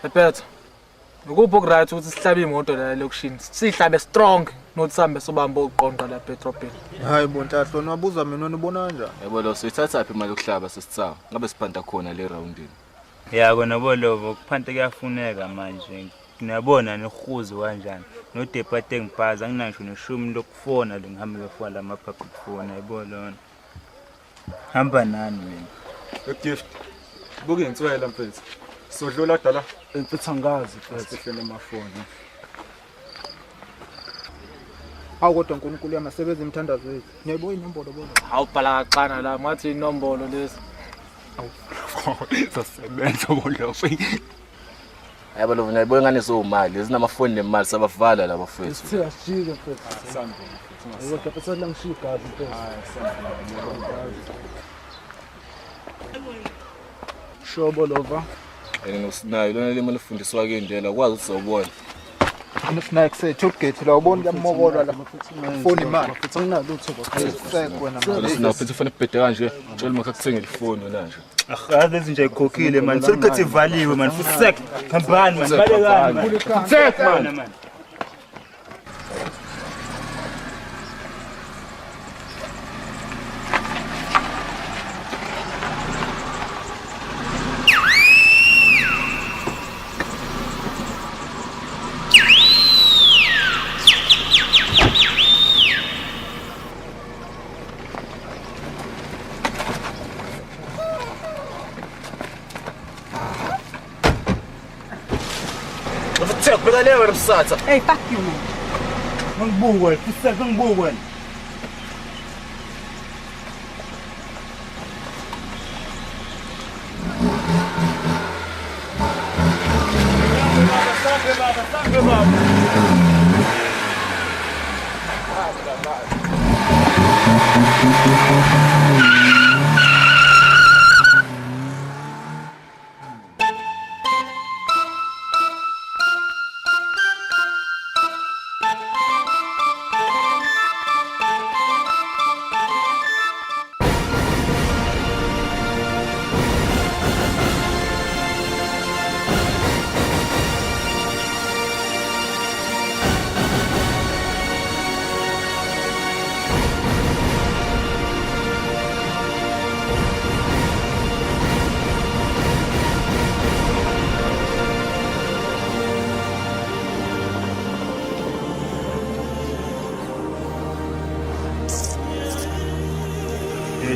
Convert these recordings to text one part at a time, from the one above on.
Ephetha. Ukuphi okuright ukuthi sihlabe imoto la elokishini. Sihlabe strong nothi sambe sobamba oqonqa la petrolbin. Hayi bonhlahlo nabuza mina unibona kanjani? Yebo lo sithathaphi imali yokuhlaba sesitsawa. Ngabe siphanda khona le roundini. Yako nobolovo kuphanta kuyafuneka manje. Ngiyabona nehuzo kanjani. No departe ngibhaza nginasho neshumi lokufona lengihambe ngefona lama public phone ayibona. Hamba nani mina? Gift. Buke ngitswela mfethu. Sodlula dala. Mfethu angazi mfethu. Sihlele amafoni. Hawu kodwa uNkulunkulu yamasebenza imthandazo wethu. Niyayibona inombolo bona. Awubhala kaqana la ngathi inombolo lezi. Sasebenza bolovo. Yebo lo ngiyayibona ngane sowumali ezinamafoni nemali sabavala laba fethu. Sithe asijike mfethu. Samba. Yebo kapesa la ngishiya igazi mfethu. Hayi samba. Shobo lova. Yena nosinayo lona lemali efundiswa ke indlela kwazi ukuthi sawubona. Anifuna kusethu ugate la ubona kuyamokolwa la. Phone imali. Mfethu nginalutho Sekwe na. Sina mfethu ufuna ubhede kanje. Tshela makha kuthengele ifoni wena nje. Lezi nje ikhokhile man. Selikethi ivaliwe man. Fusek. Hambani man. Balekani. Sek man. Hey, fuck you, man. Ngibukwe, fusek ngibukwe.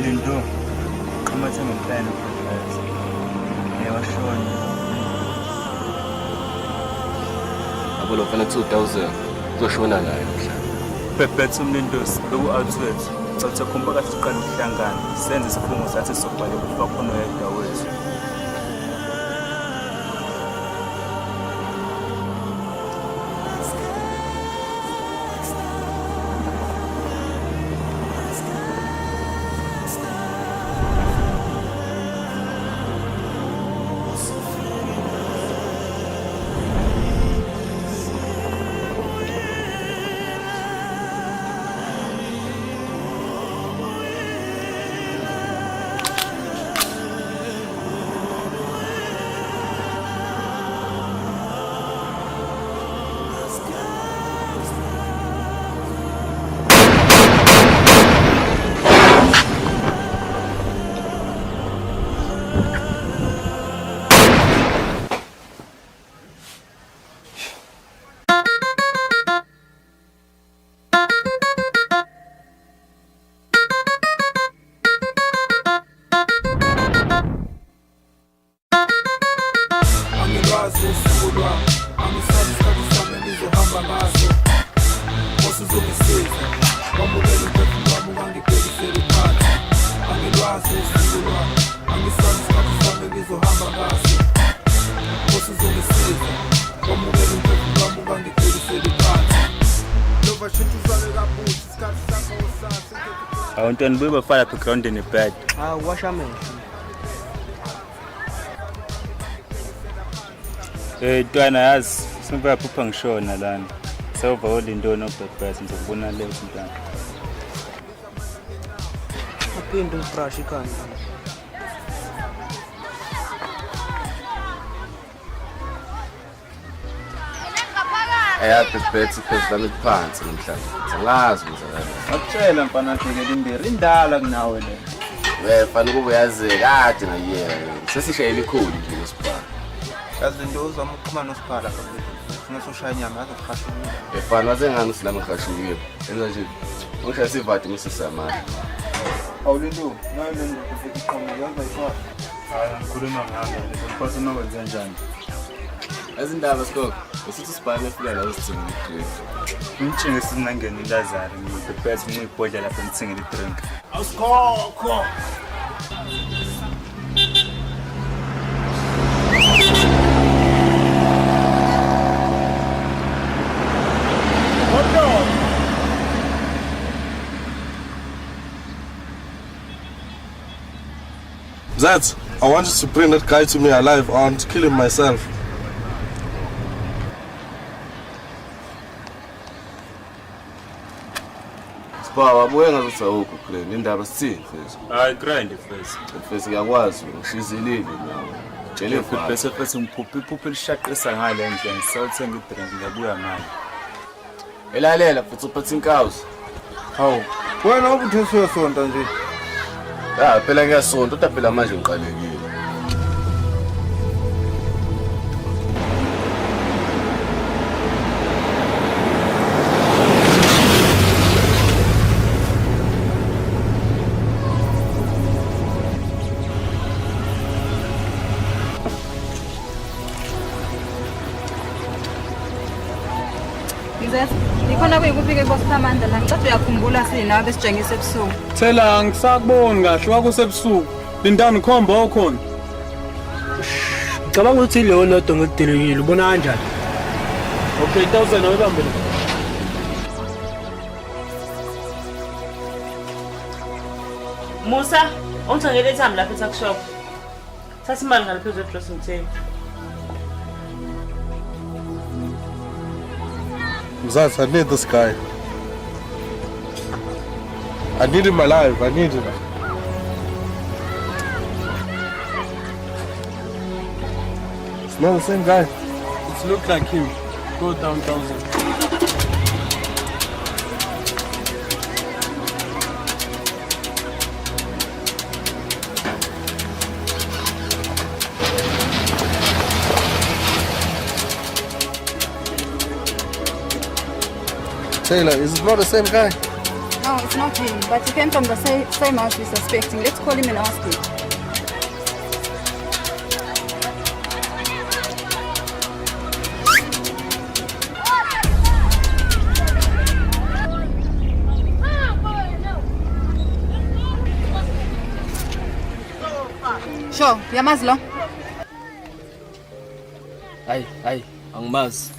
Into amathe ngempela mfethu. Yewashona. Yabo lo ufuna 2000 uzoshona naye mhla. Phephethe umlindosi beku outwet. Chatha khomba kathi siqala ukuhlangana. Senze isikhungo sathi sokubhala ukufa khona yedwa wethu. Awuntoni buye bafala background in the bed. Washa amehlo. Ntwana yazi simba yaphupha ngishona lana. Sewuva olintoni obhebhesa ngizokubona leyo ntwana. Uphinde ubrush ikhanda. Eyaphi bhethi phezulu lami phansi namhlanje. Angazi ukuthi Akutshela mfana Dhekela imbiri indala kunawe le. wefana kube yazi kade ngiyela. Sesishayela ikhulu nje lesibhala. yazi into uzama ukuxhumana noSiphala lapha singasoshaya inyama yazi kukhashukile Efana sengani silama khashukile. Enza nje. Ngishaya sivadi masisamahla. awulinto nayo lento iqhamuka yazi ayikwazi Hayi ngikhuluma ngayo ngifasa nokwenza kanjani. Ezindaba sikho. Usithi sibhale efika la usithinga idrink. Ngitshinge sinangena iLazari ngibhephethe ngiyibhodla lapha ngithengele idrink. Awusikhokho. Zat, I wanted to bring that guy to me alive. I want to kill him myself. Sibawa abuye ngathi awukho kule indaba sithini mfethu. Hayi grind first. Mfethu ngiyakwazi ngishizilile nawe. Tshele mfethu. Bese ngiphuphe elishaqisa ngale ndlela ngisawuthenga idrink ngiyabuya manje. Elalela mfethu uphethe inkawuzi. hawu wena ubuthi usuyosonta nje Ya phela ngiyasonta kodwa phela manje ngiqalekile. Ngizathu ikhona kuyikufika eBosiphamandla la ngicela uyakhumbula sinawe besijengise ebusuku. Thela ngisakuboni kahle wakusebusuku. Lindani khomba okhona. Ngicabanga ukuthi leyo lodwa ngikudelekile ubona kanjani? Okay 1000 awebambele. Musa, ungithengele ithambo lapha eTuckshop. Thatha imali ngale phezulu dressing table. Zat, I need this guy. I need him alive. I need him. It's not the same guy. It look like him. Go down 1000. Taylor, is it not the same guy? No, it's not him, but he came from the same house we're suspecting. Let's call him and ask him. Sure, uyamazi lo? Hayi, angimazi.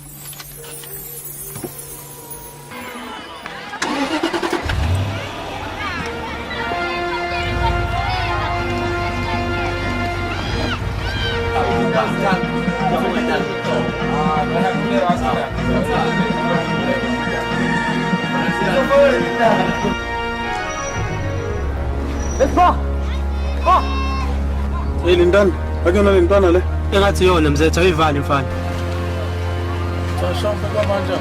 Hey Lindani, akuyona lentwana le. Engathi yona mzethu ayivali mfana. Sashampa kwamanje.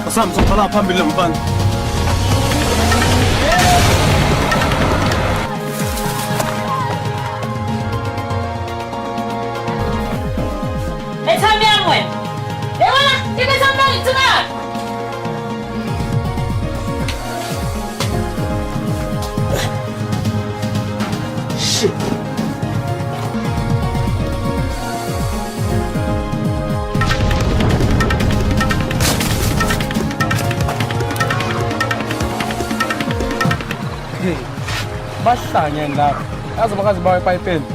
Asam soqala phambili mfana. Ethambi yami wena. Yabona, ibethambi ngithina. Shit. Bahlanye lapha. Yazi bakazi bawe epayipeni.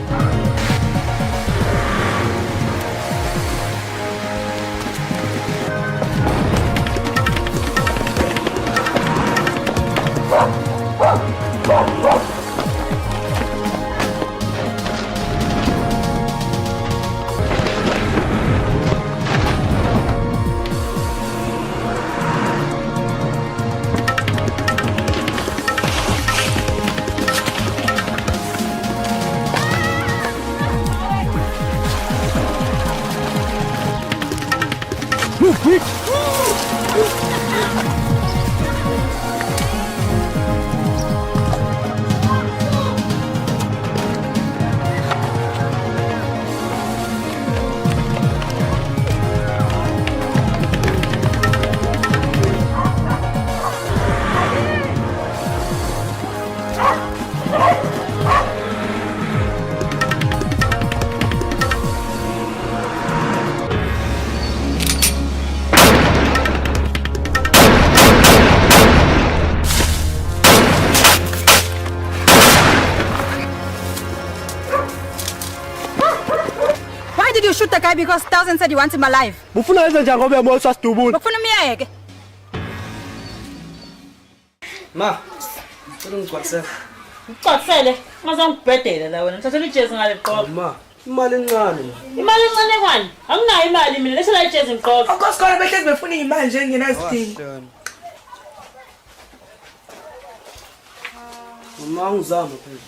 Why? Because 1,000 said you want him alive. Bufuna wenze njani ngoba emoto asidubula? Bafuna umyeke. Ma, ngicela ungigcwalisele. Ucosele, ngazongibhedela la wena. Thatha ijezi ngale gqoka. Ma, imali encane. Imali encane kwani? Anginayo imali mina, lesa la ijezi ngigqoka. Okosikole behlezi befuna imali nje ngenasidingo. Mama ngizama phela.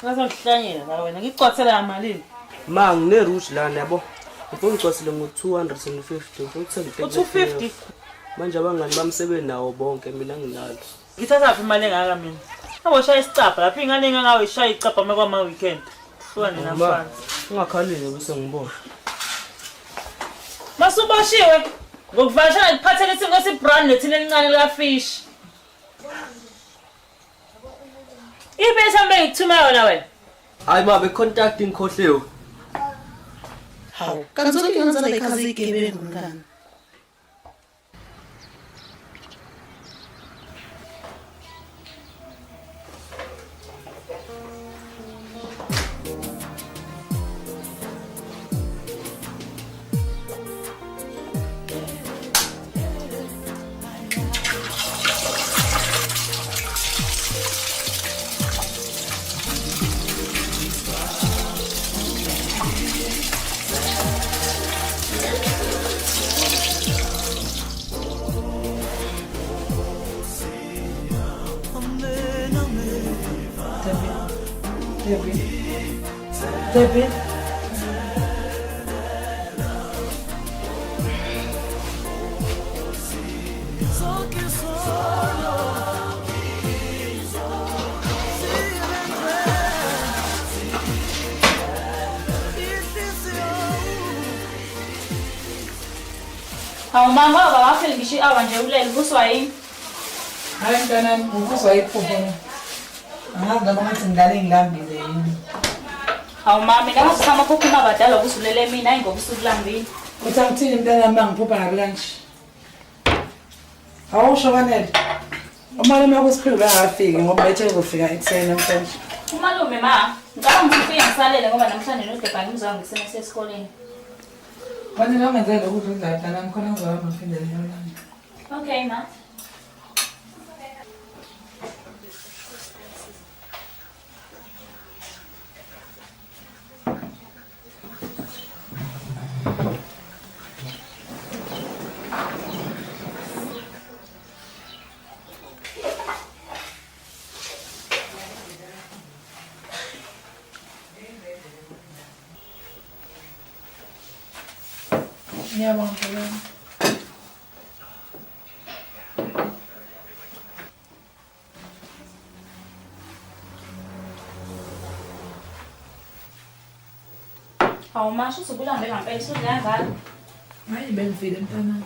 Ngazongihlanyela la wena. Ngicosele amalini. Ma ngine rouge lana yabo. Ngifuna ngicosele ngo250. Ngifuna U250. Manje abangani bamsebenzi nawo bonke mina nginalo. Ngithatha phi imali engaka mina? Awushaya isicapha lapha ingane engawe ishaya icapha makwama weekend. Hlwane namfana. Ungakhalile bese ngibona. Masubashiwe ngokuvashela ngiphathele isingo esibrand lethini elincane la fish. Ibe sambe ngithuma yona wena. Hayi ma becontact ngikhohlewe. Hawu, kanti zonke yenza la ikhazi igebengu ngani? Debbie. Hawu mama baba wafika ngisho awa nje ulele kuswa yini? Hayi mntanami ngikuzwa iphupho. Angazi noma ngathi ngidale ngilambile yini. Hawu mama mina ngasama phupho mabadala ukusulele mina hayi ngoba usukulambile. Uthi angithini mntanami mangiphupha ngabe kanje. Awusho kanele. Umalume wakusiphiwe bengafiki ngoba bethe uzofika ekuseni namhlanje. Umalume ma, ngicela ngifike ngisalele ngoba namhlanje noDebha ngimzwa ngisena sesikoleni. Kwanele ungenzele ukudla udla mntanami khona ngizohamba ngifindele yona. Okay ma. Ngiyabonga mntanami. Hawu ma, shuthi ubulambe ngampela sudla ngalo. Hayi bengifile mntanami.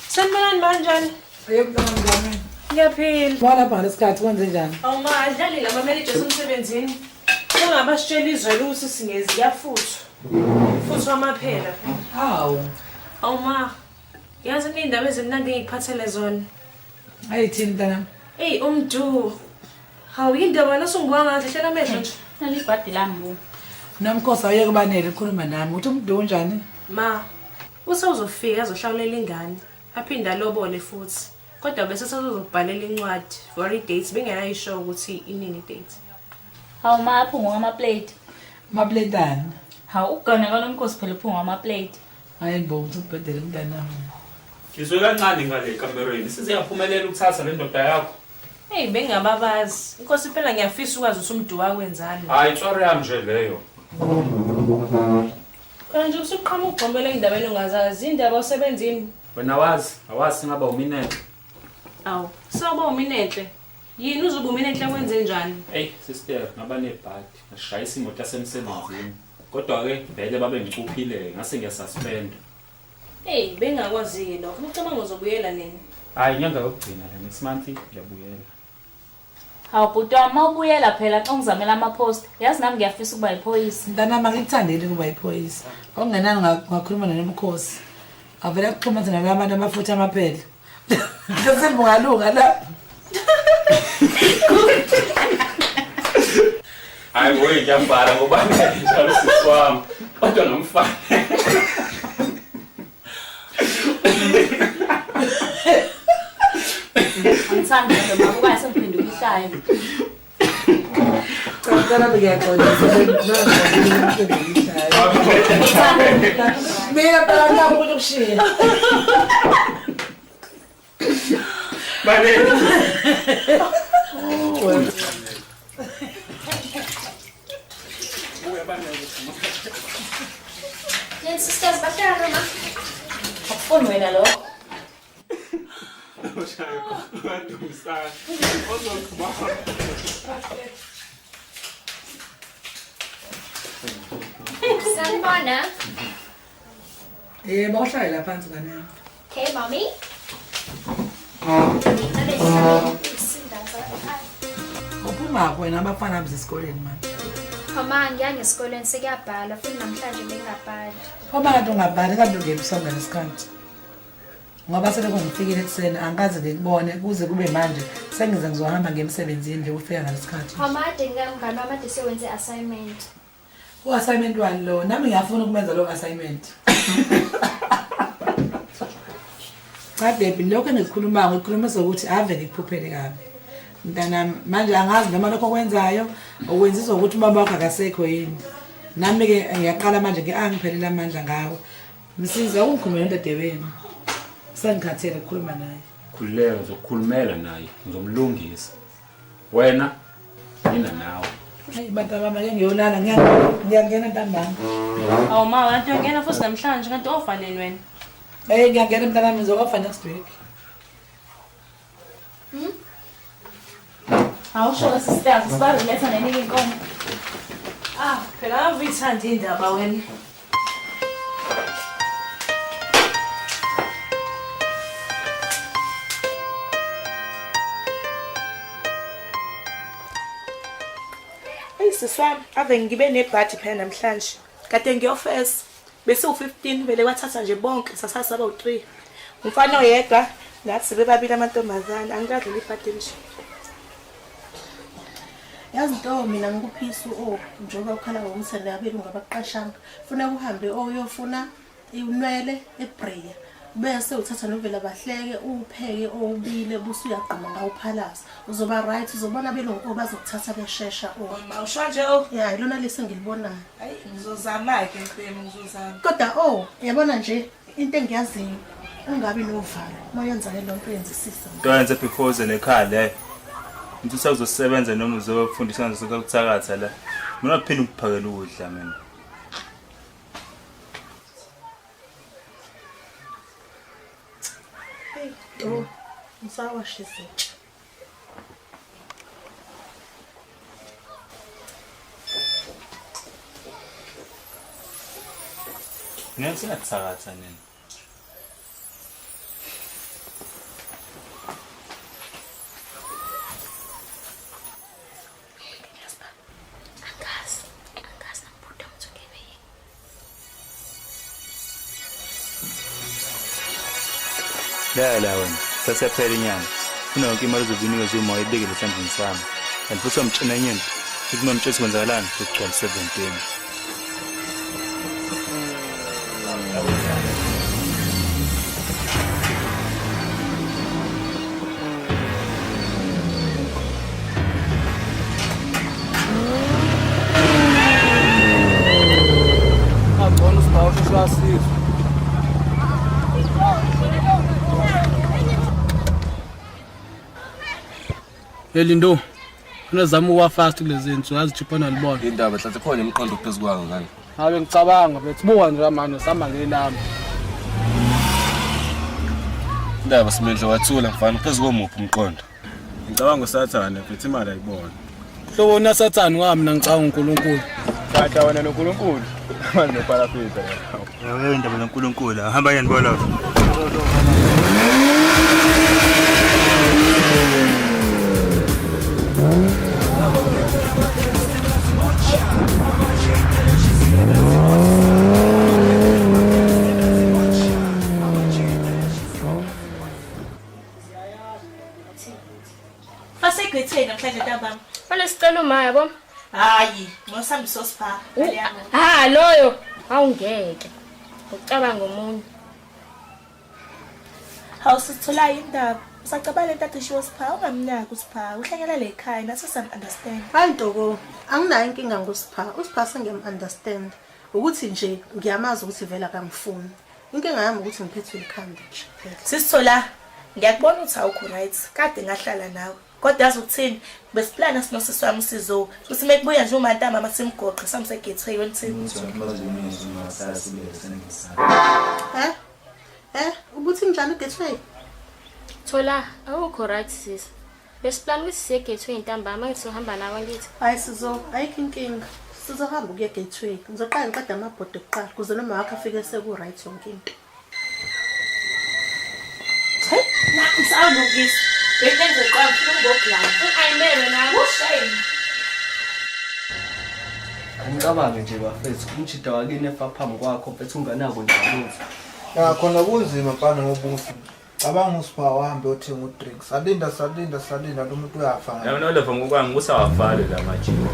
Sanibonani kanjani? Yebo mntanami ngiyamini. Ngiyaphila. Wala phela isikhathi kwenze njani? Awuma adlali lama managers emsebenzini. Ngaba sitshela izwele ukuthi singezi yafuthwa. Futhwa amaphela. Hawu. Awuma. Yazi indaba ezimnandi ngikuphathele zona. Ayithini mntanami? Hey umdu. Hawu indaba nasungwa ngathi hlela amehlo nje. Nalibhadi lami bu. Nomkhosi awuyeke banele ukukhuluma nami. Uthi umuntu unjani? Ma. Usawuzofika azohlawulela ingane. Aphinda lobole futhi. Kodwa bese sezozobhalela incwadi for i-dates bengekayisho ukuthi inini date. Hawu ma aphunga ama-plate. Mabletana. Hawu ukugana kwaNomkhosi phela uphunga ama-plate. Hayi ngibonga ukuthi ubhedele mntanami. Ngizwe kancane ngale kamereni. Siziyaphumelela ukuthatha le ndoda yakho. Hey bengababazi. Inkosi phela ngiyafisa ukwazi ukuthi umdu wakwenzani. Hayi tswari yami nje leyo. Kana nje usuqhamuka ugqombela indabeni ongazazi indaba osebenzini. Wena awazi ngaba uminenhle. Awu, sawuba uminenhle. Yini uzoba uminenhle kwenze njani? Hey sister, ngaba nebhadi. Ngishayisa imoto yasemsebenzini. Kodwa ke vele babe ngicuphile ngase ngiyasuspend. Hey, bengakwazi lokho. Ngicabanga uzobuyela nini? Hayi inyanga yokugcina la next month ngiyabuyela. Hawu bhuti wami mawubuyela phela xa ungizamela ama-post. Yazi nami ngiyafisa ukuba yiphoyisa. Mntanami angikuthandeli ukuba yiphoyisa. Okungenani ngakhuluma nomkhosi. Avela kuxhumatha nabantu amafutha amaphela. Sembungalunga la. Hayi ngoyi ngiyambhala ngoba njalo siswami. Kodwa nomfana. Ngithanda lo mama kuba sengiphenduka ihlaya. Ngicela ngiyaqonda mina phela ngifuna ukushiya. Bale. Yes, sisters, bashara ma. Akufuni wena lo. Sanibona. Bawuhlala la phansi kanene. Okay, mommy. Uphuma wena abafana abasesikoleni manje. Mama ngiya ngesikoleni sekuyabhala futhi namhlanje bengingabhali. Uma kanti ungabhali kanti ungenisonga nesikhathi. Ngoba sele kungifikile ekseni angikaze ngikubone kuze kube manje sengize ngizohamba ngemsebenzini nje ufika ngalesikhathi. Mama dinga ngani mama disewenze assignment. Assignment wani lo nami ngiyafuna ukumenza lo assignment. Baby lokho engikhuluma ngikhuluma sokuthi ave ngikuphuphele kabi. Mntana manje angazi noma lokho kwenzayo okwenziswa ukuthi ubaba wakho akasekho yini. Nami ke ngiyaqala manje ke angiphelela amandla ngawo. Msiza ungikhulumela entadebeni. Sengikhathele ukukhuluma naye. Khululeka ngizokukhulumela naye ngizomlungisa. Wena mina nawe. Hey bantu baba ke ngiyolala ngiyangena ntambama. Awu ma kanti uyangena futhi namhlanje kanti ovaleni wena. Hey ngiyangena mntana ngizokufa next week. Awusho sister sibari letha neningi inkomo. Phela avithanda indaba wena. Siswami ave ngibe nebhadi phela namhlanje kade ngiyofesa bese u15 vele wathatha nje bonke sasasaba u3 umfana oyedwa ngathi bebabili amantombazana angikadlula ibhadi nje yazi nto mina ngikuphisa njengoba ukhala ngomsele yabeli ngabaqashanga funa uhambe oyofuna inwele eBreya bese uthatha novela bahleke upheke obile busu uyaqhuma ngawuphalaza uzoba right uzobona belonke bazokuthatha beshesha usho nje ya ilona lesi ngilibonayo hayi ngizozama ke mfemo ngizozama kodwa yabona nje into engiyaziyo ungabi novalo mayenza le lonto yenzisisa Ntoyenze because nekhaya Into sawuzosebenza noma uzofundisa ngasokuthakatha la mina uphinde ukuphakela ukudla mina Msawashise Ngiyathakatha nini La wena sasephela inyanga funa yonke imali ozovinika uma uyibekele esandleni sami kanti futhi umtshina nyeni ukuthi nomtshisi kwenzakalani ukugcwala 17 Agora os paus já se Lindo unazama ukuwa fast kulezi zinto azichiphana libona indaba hlathe khona imiqondo phezukwayo ngani Habe ngicabanga bethi buka nje manje sama ngelami indaba simendle wathula mfana phezukomuphi umqondo Ngicabanga usathane futhi imali ayibona Hlobo nasathani ngami ngicabanga uNkulunkulu Kade wena noNkulunkulu manje noparafisa Yawe indaba noNkulunkulu hamba yena bola noma yabo? Hayi, ngosami sosipha. Ha loyo. Awungeke. Ucabanga umunye. Awusithola indaba. Usacabanga lento atishiwo sipha, ungamnaki usipha. Uhlangela le ekhaya naso some understand. Hayi Ntoko, anginayo inkinga ngosipha. Usipha sengiyam-understand. Ukuthi nje ngiyamazi ukuthi vela kangifuni. Inkinga yami ukuthi ngiphethwe ikhanda nje. Sisithola, ngiyakubona ukuthi awukho right. Kade ngahlala nawe. Kodwa yazi ukuthini? Besiplana sinosisi wami sizo. Ukuthi mekubuya nje umantama masimgoqe samse gateway wonthini. Ubuthi njani gateway? Thola, awukho right sis. Besiplan ukuthi siye gateway intambama ngithi uhamba nawe ngithi. Hayi sizo, ayikho inkinga. Sizohamba ukuya gateway. Ngizoqala ngiqeda amabhodi okuqala kuze noma wakho afike seku right yonke into. Hey, nakusawunokisi. Bengenze qala ngokugcina. Ayimele na ushame. Angicabange nje bafethu umjida wakini efa phambi kwakho mfethu unganako nje ukuthi. Ya khona kunzima mfana ngobuthi. Cabanga usipha wahambe uthenga udrinks. Salinda lo muntu uyafa. Yabona lo mfo ngokwami kusawafale la majini.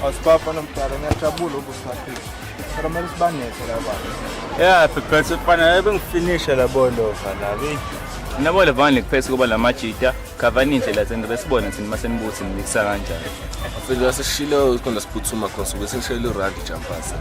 Asipapa nomtara ngiyajabula ukusaphila. Kodwa manje sibanethe lapha. Yeah, because ufana bengifinisha labolova labi. Nabole vani kuphesa kuba lamajita, kavani indlela zendele sibone sini masenibuthi nikisa kanjani. Afike wasishilo ukonda siphuthuma khona bese ngishayela urad jumpers.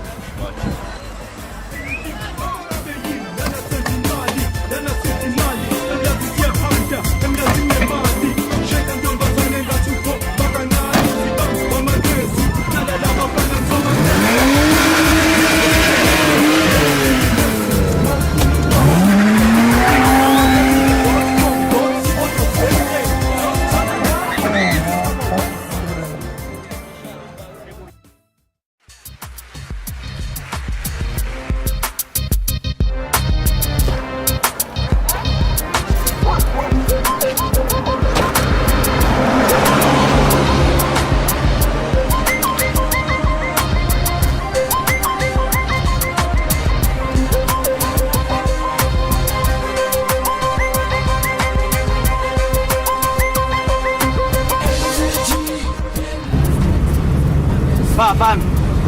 Fan,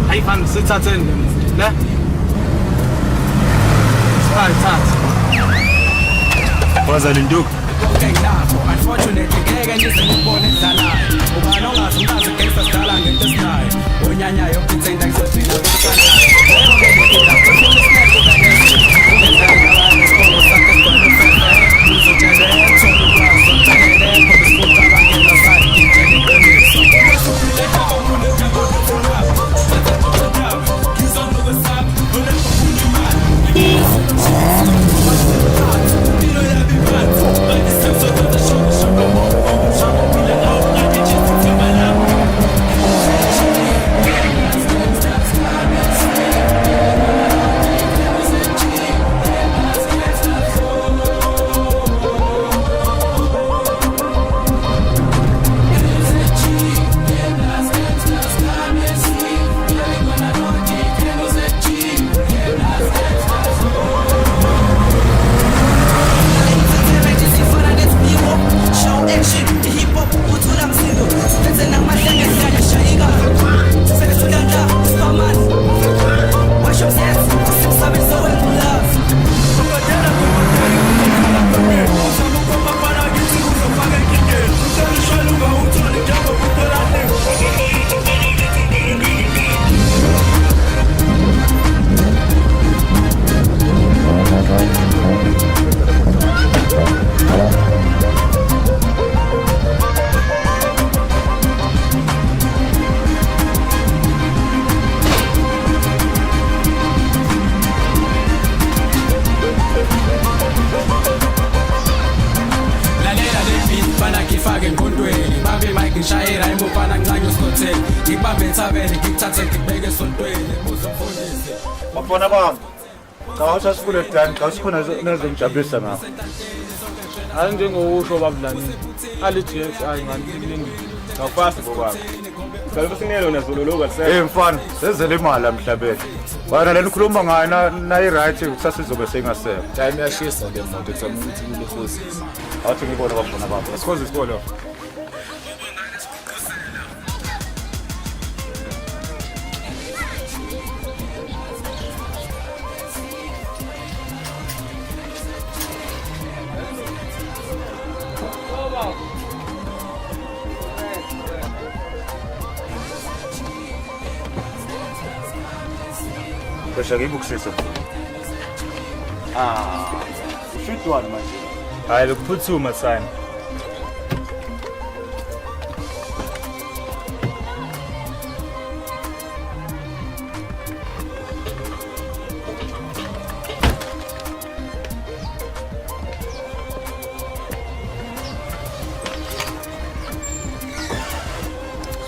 hey fan, sithatheni ne? Sithatha. Wazali ndugu. Unfortunately, ngeke ngize ngibone edlalayo. Ubani ongazi ngazi gangster sidala ngento esinayo. Onyanyayo pretend ngizophila But this time so ngishayela imufana nqanye usihotel ngibambe ethaveni ngikuthathe ngibeke esontweni buzo mfundisi bafana bami cha usasifule dani cha sikhona nezongijabulisa ngapha hayi njengokusho babudlanini ali-GXI ngalilingi ngafasi bobaba ngicela usinelo nezololoka sese mfana sezele imali emhlabeni wena lena ukhuluma ngayo nayi right kusasa izobe sengasekho time yashisa le moto ekuthanda ukuthi kulehosisi awuthi ngibone bafana babo asikhoze isikole Besha ngibukusisa. Shoot one manje. Hayi lokuphuthuma sana.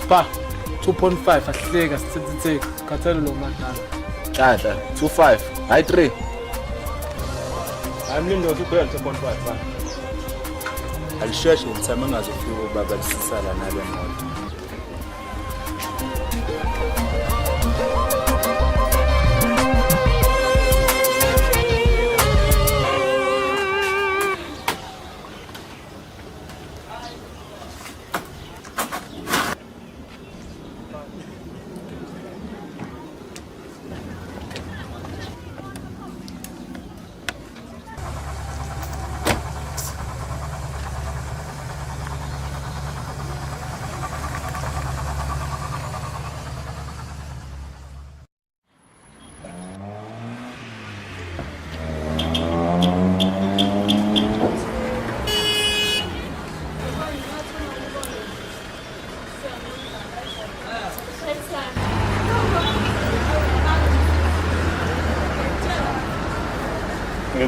Spa 2.5 ahleka sithetheke khathele lo madala. Nhlanhla 25 hayi 3 amlindo ukhwela 2.5 bani alisheshe ngithama ngazofika ubaba lisisala nale moto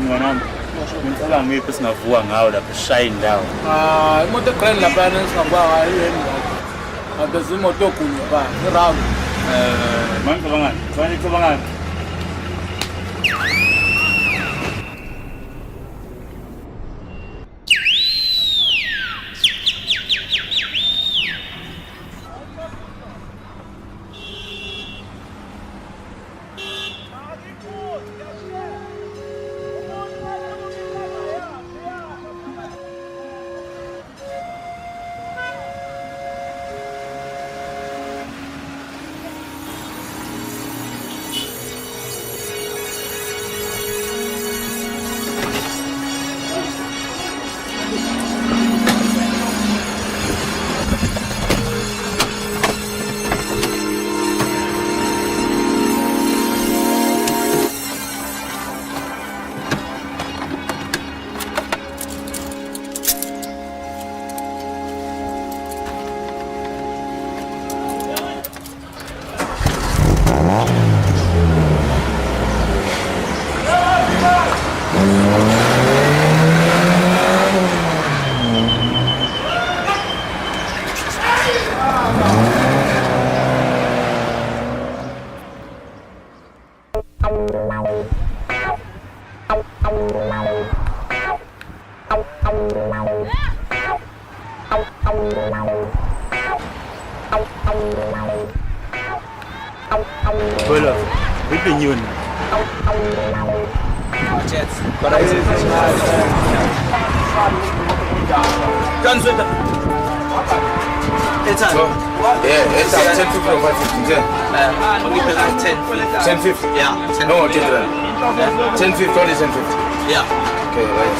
mnganami ngicela ngiphi singavuka ngawo lapha shaya indawo imoto egrand lapha singabuka ngayo yini ngabe imoto yogunya ba iround manje bangani kufanele bangani Voilà, opinion. Jets. Guns with them. It's on. Yeah, it's 10 50 or 15. I'll give it like 10 50. 10 50? Yeah. 10 no, 50. 10 50, only 10 50. Yeah. Okay, right.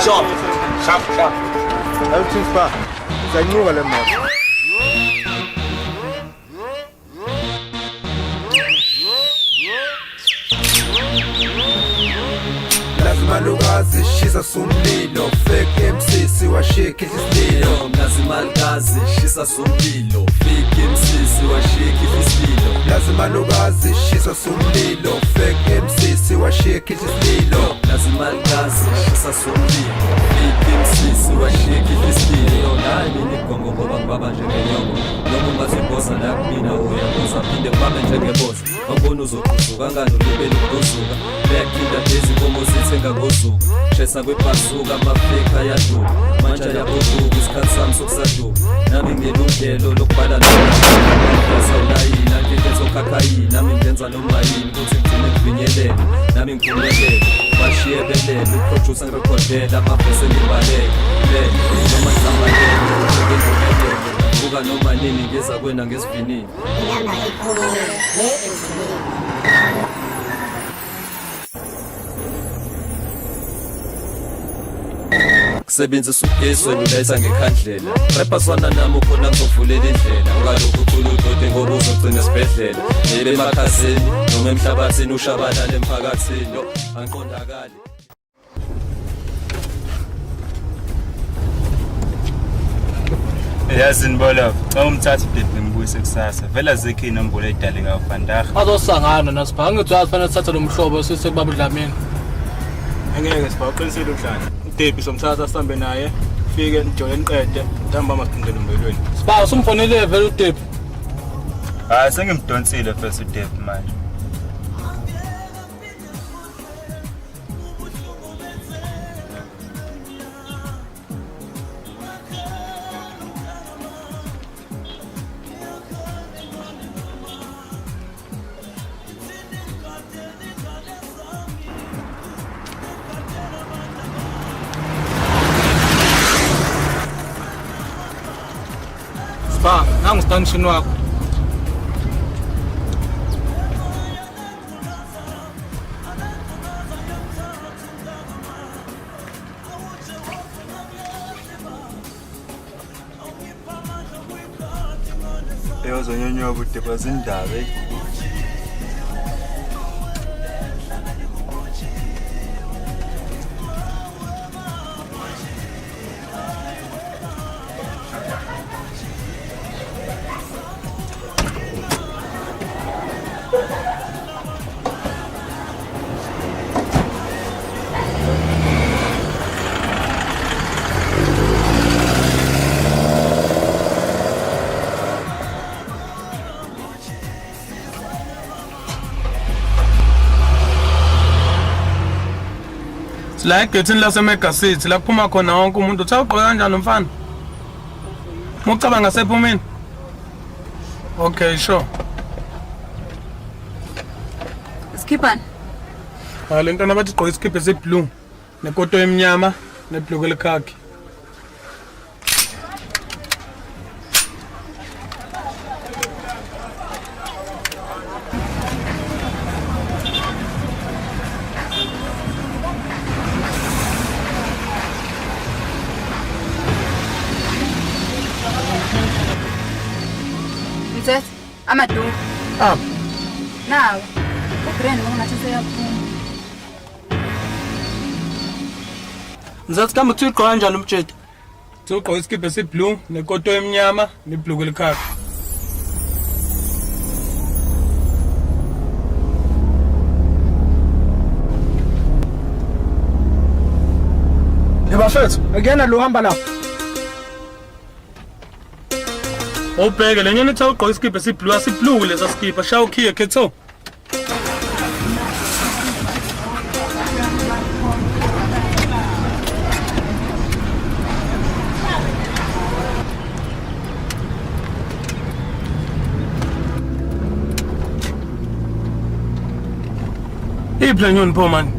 Sharp. Sharp. Everything's fine. It's a new element. Malukazi shisa sumlilo fake MC siwashike isililo Malukazi shisa sumlilo fake MC siwashike isililo Malukazi shisa sumlilo fake MC siwashike isililo Malukazi shisa sumlilo fake MC ngozuka anganolibeli ukuzuka bayakhinda lezinkomo zithenga ngozuka shesa kwebhazuka amafake ayaduka manje ayaboduka isikhathi sami sokusaduka nami nginelungelo lokubhala sawulayini angenzo khakhayi nami ngenza noma yini ukuthi ngigcine ngivinyelela nami ngiphumelele bashiye belele uproducer ngirekhodela amabhese ngibalele noma ngizamalele ngivumelele buka noma nini ngeza kwena ngesivinini sebenzisa ugesi weluletha ngekhandlela rephaswana nami ukhona ngizovulela indlela ungalokhu ukhula udode ngoba uzogcina esibhedlela nebe emakhazeni noma emhlabathini ushabalala emphakathini angiqondakali yazini bolo xa umthatha udede ngibuyise kusasa vela zekhe inombolo edale kafandaga azosangana nasipha ngithathi fanele sithathe lo mhlobo sise kubaba Dlamini angeke sibaqinisele uhlanje uDebbie somthatha sihambe naye fike nijole niqede ntamba masiphindele embelweni siba usumfonele vele uDebbie hayi sengimdonsile first uDebbie manje Ba, nangu stanishini wakho. Eyozonyonyoba uDebbie zindaba La egethini laseMega City la kuphuma khona wonke umuntu uthi awugqoka kanjani mfana? Mucabanga sephumeni? Okay, sure. Skipani. Le nto nabathi gqoka isikipha esiblue nekoto emnyama nebhlukwe lekhaki. Mthetho amadu. Nawe. Ubrand ngathi seyaphuma. Ngizathi kambe kuthi ugqoka kanjani umtshedi? Uthi ugqoka isikipha esiblue nekoto emnyama nebhlukwe lekhaki. Yebafethu, akuyena lo hamba lapha. Ubheke lenyoni ethi ugqoka isikipha esiblue asiblue lesa skipha shawu khiye ketho. Iplenyoni pho man.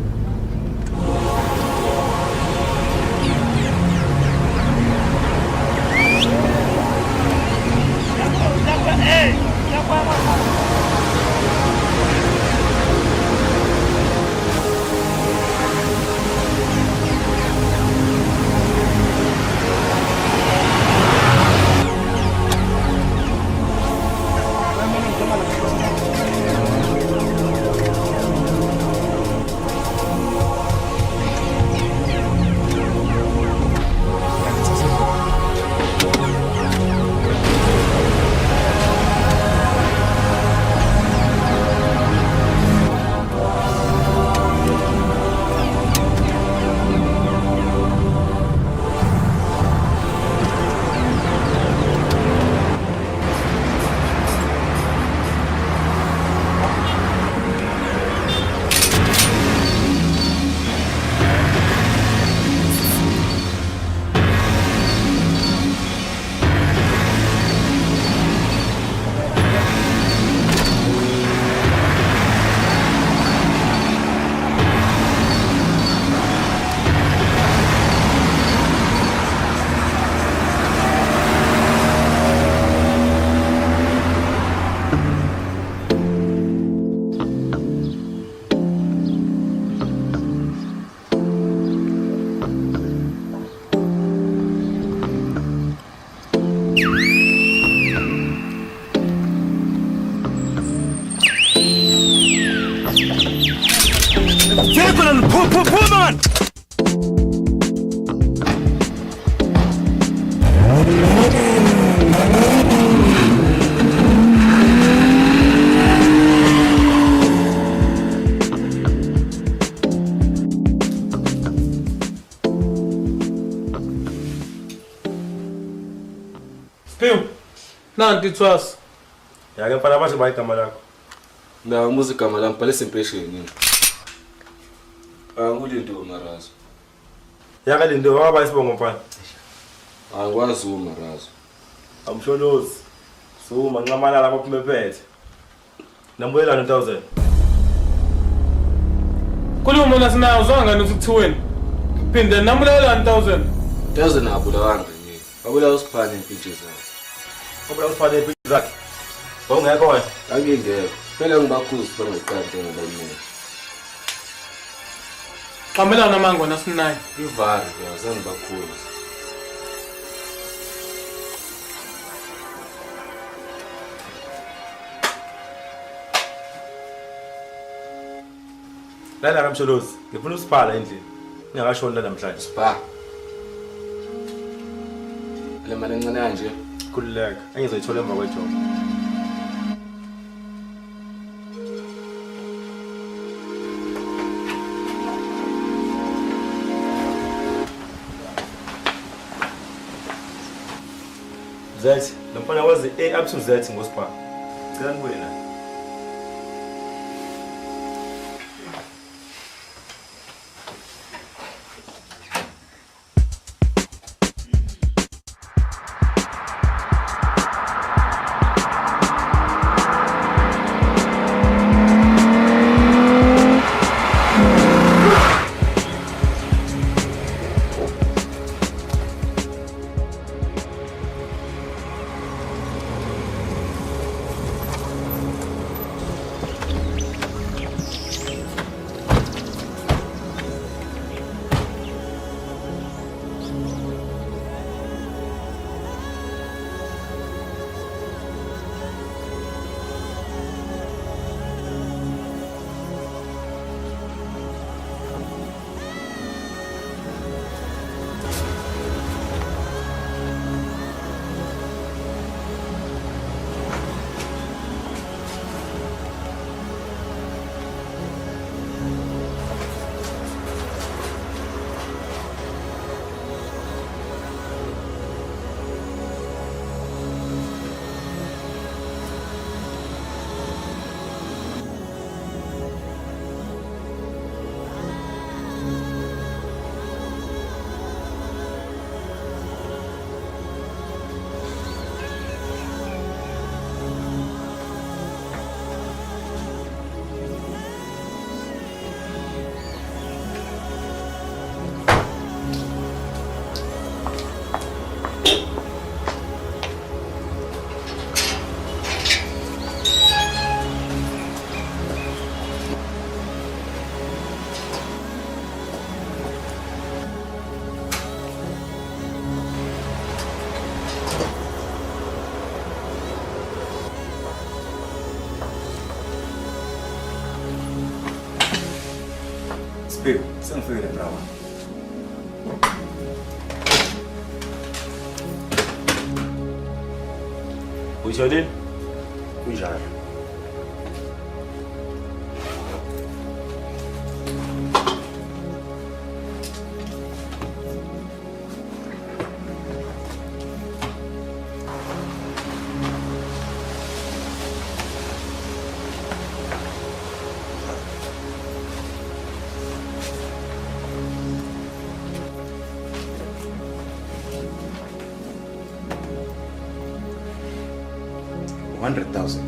Phuma. Spill. Nanti thwas. Yake mfana bathi bayigama lakho. La muzi igama lami bhalisa impression yini. Angulinto Marazo. Yake linto waba isibongo mfana. Angikwazi uMarazo. Amsholozi. So manqamana lapha phuma ephethe. Nambuyela 1000. Khuluma na sinayo uzwanga nothi kuthiweni. Phinde namulela 1000. 1000 abulawanga yini. Abulawa usiphane impintshi zakhe. Obula usiphane impintshi zakhe. Ongekho wena? Angingekho. Phela ngibakhuzi fana ngiqante ngabanini. Qamelana mango nasinayo. Ivari yazange bakhuzi. Lana kamsholozi, ngifuna usiphala endlini. Ngingakashoni la namhlanje. Spa. Le mali encane kanje khulileka. Engizoyithola emva kwejob. Z, lomfana wazi A up to Z ngospa. Cela nibuye la. Spill, sengifike ndawo. Uyisholile? Kunjani? $100,000.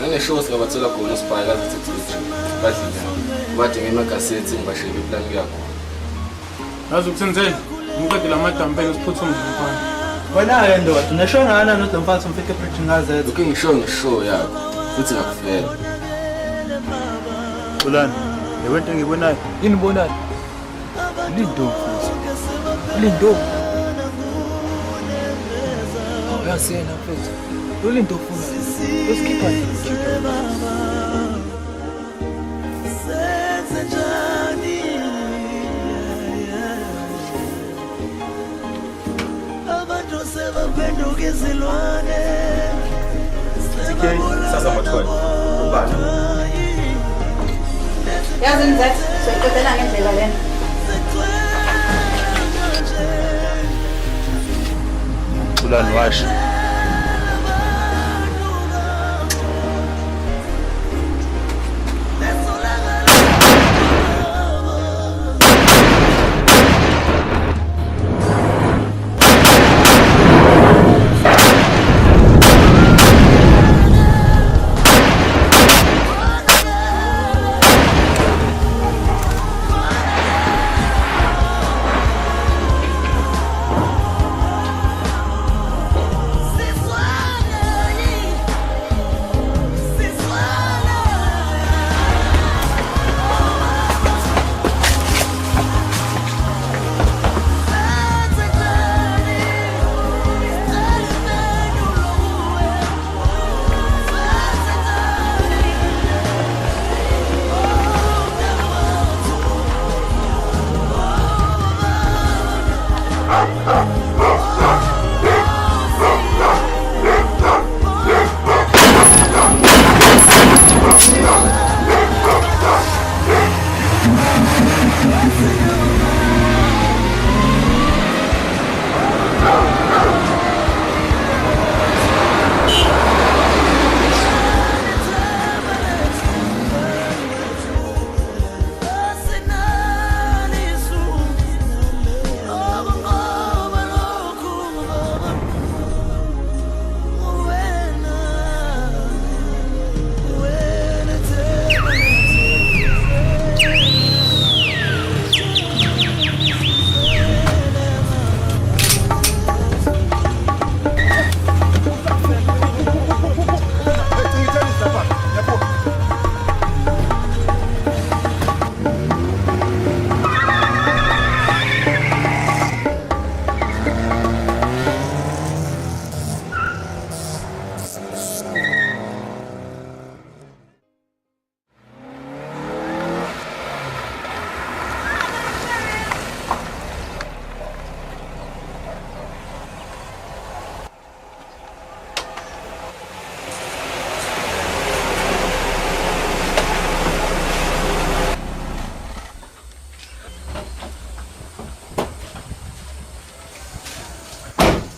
Angesho singabathola khona uSiphala kaZithethu badlile. Bathi ngemagasethi ngibashela iplan yakho. Yazi ukuthenzeni? Ngiqedile amadampheni siphuthume ngaphandle. Wena ke ndoda unasho ngana nodomfana umfike preaching ngazethu. Uke ngisho ngisho yakho futhi ngakufela. Ulani, yewento engibonayo. Yini ubonayo? Lindo futhi. Lindo. Uyasena mfethu. Lo lindo ufuna. Usikhipha Sasa mathole. Ubani? Yazi mzathu, soyiqedela ngendlela lena. Ulani washo.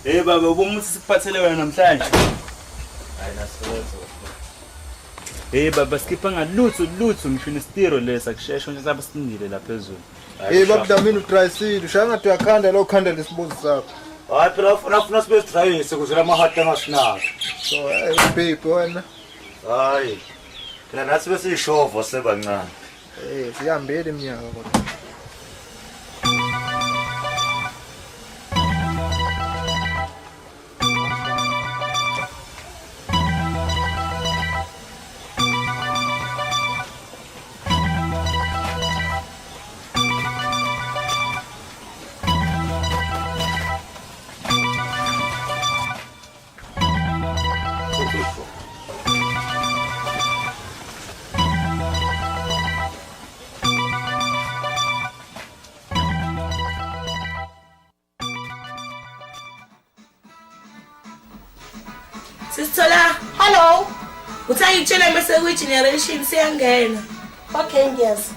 Hey baba, ubumuthi sikuphathele wena namhlanje. Hayi nasebenza. Hey baba, skipha ngalutho ngishona istiro lesa kushesha nje sabe sinile la phezulu. Hey baba, mina utricile, ushanga ngathi uyakhanda lo khanda lesibuzi sakho. Hayi phela ufuna sibe sidrayise kuze la mahata ngasinaka. So hey babe wena. Hayi. Phela nathi bese ishovo sebancane. Hey siyambele iminyaka kodwa. Sisithola, hello. Uthayitshela bese which generation siyangena. Okay, ngiyazi.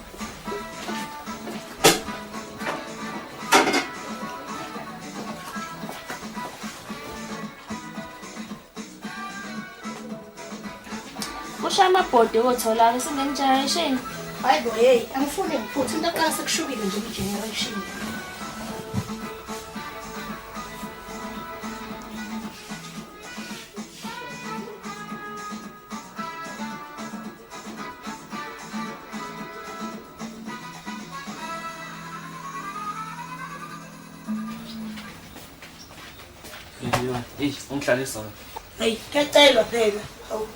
Kusha amabhodi okuthola singene generation. Hayi bo, hey, angifuni ngiphuthe into aqala sekushubile nje i-generation. Hey, ungihlalisa. Hey, kecelwa phela. Hawu.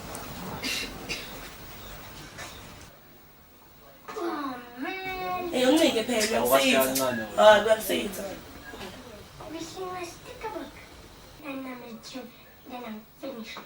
Hey, uncike phela Kuyamsiza. Ah, kuyamsiza. Wishing was stick a book. And I'm a joke. Then I'm finished.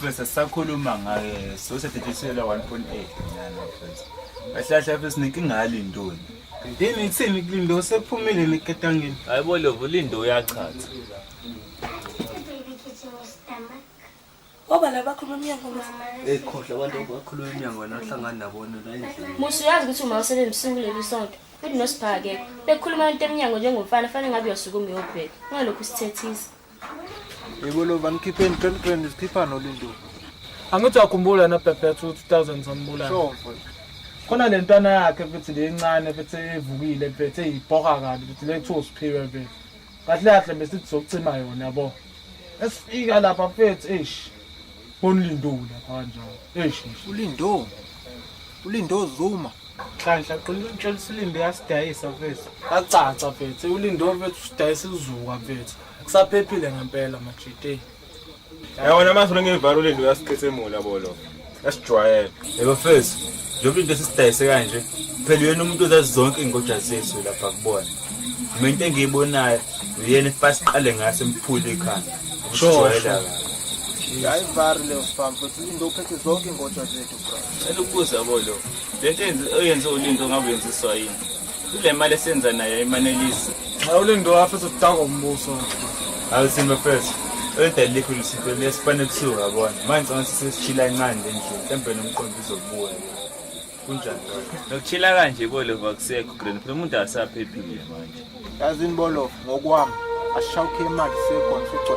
Mfethu sakhuluma ngaye sosethethisela 1.8 nyana mfethu. Kahlahla mfethu ninkinga yalindoni. Yini ithini kulindo sephumile neketangeni? Hayibo Lovo lindo uyachatha. Oba la bakhuluma umnyango Ekhohle abantu bakhuluma umnyango nahlangana nabona la endlini. Musu yazi ukuthi uma usebenza usuku leli sonto. Futhi nosipha-ke bekhuluma into eminyango njengomfana fanele ngabe uyasuka uyobheka. Ungalokhu sithethisa. Yebo lo banikhiphe 10 grand isikhipha nolindo. Angithi akhumbula na Pepethu 2000 sambula. Sure. Khona lentwana yakhe futhi lencane futhi evukile futhi eyibhoka kabi futhi lethu superior futhi. Kahle kahle bese sizokucima yona yabo. Esifika lapha futhi bonlindula kanjalo. Ulindo. Ulindo Zuma. Hlanhla qinile intshela silinde yasidayisa futhi. Kacaca futhi ulindo futhi usidayisa izuka futhi. Kusaphephile ngempela majite. Yabona mase ngevalo ulindo yasiqhethemula yabo lo. Yasijwayela. Yebo mfethu. Njengoba into sisidayise kanje, phela yena umuntu ozazi zonke ingoja zethu lapha kubona. Into engiyibonayo uyena ifasiqale ngase emphule ekhanda. Ushojwayela. Hayi vari le spam futhi ulindo uphethe zonke ingoja zethu bro. Elukuza yabo lo. Lento oyenze ulindo ngabe yenziswa yini? Ile mali esenza nayo imanelisi. Awulindo lapha sokudaka umbuso. Awusimba mfethu. Ede likho lisipho lesifane kusuka yabona. Manje ngase sesichila incane endlini. Mhlambe nomqondo uzobuya. Kunjani nokuchila kanje bolo akusekho grand phela umuntu asaphephile manje yazini bolo ngokwami ashawukhe imali sekhona futhi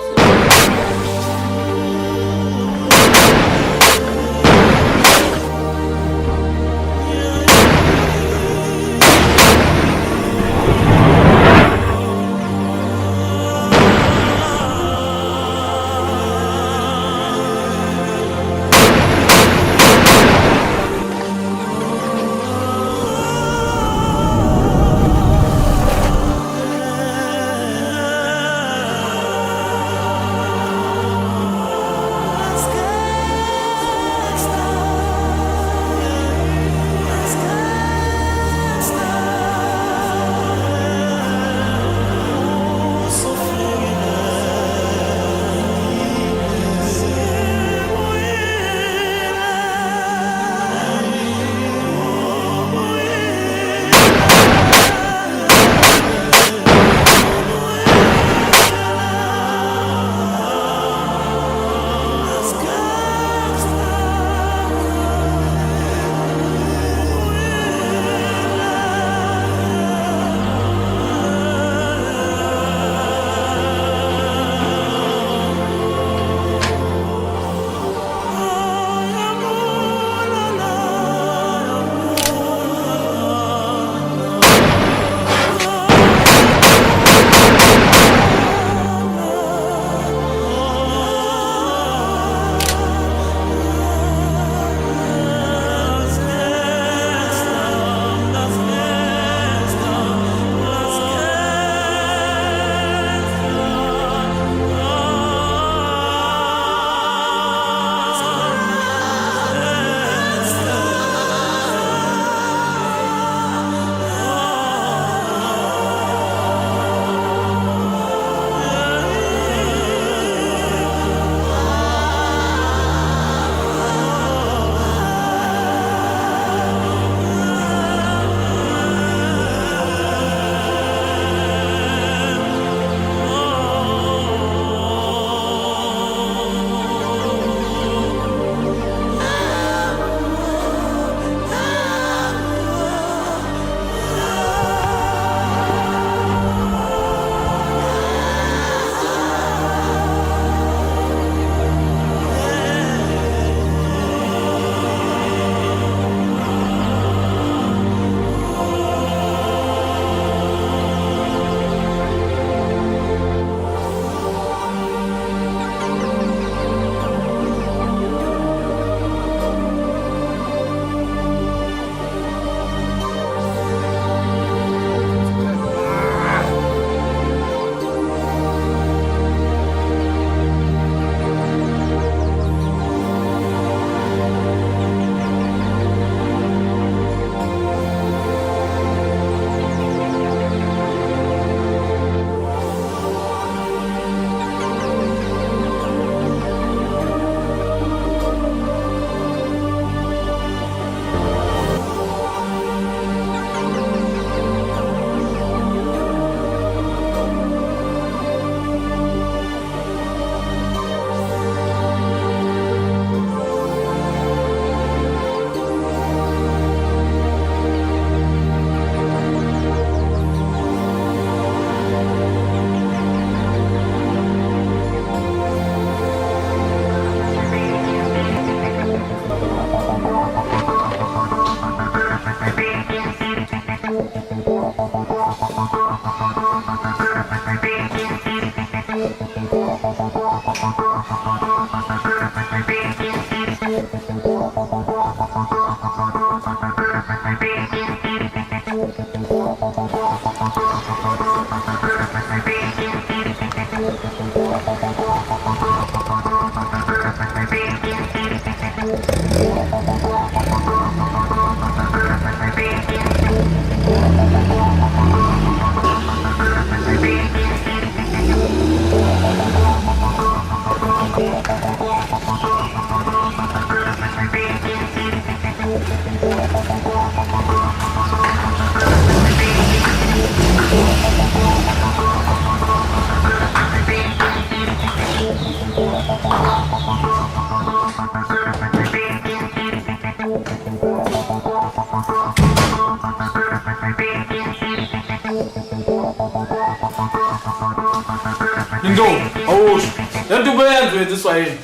Lindo, awusho. Lento ubenze wena iswayini.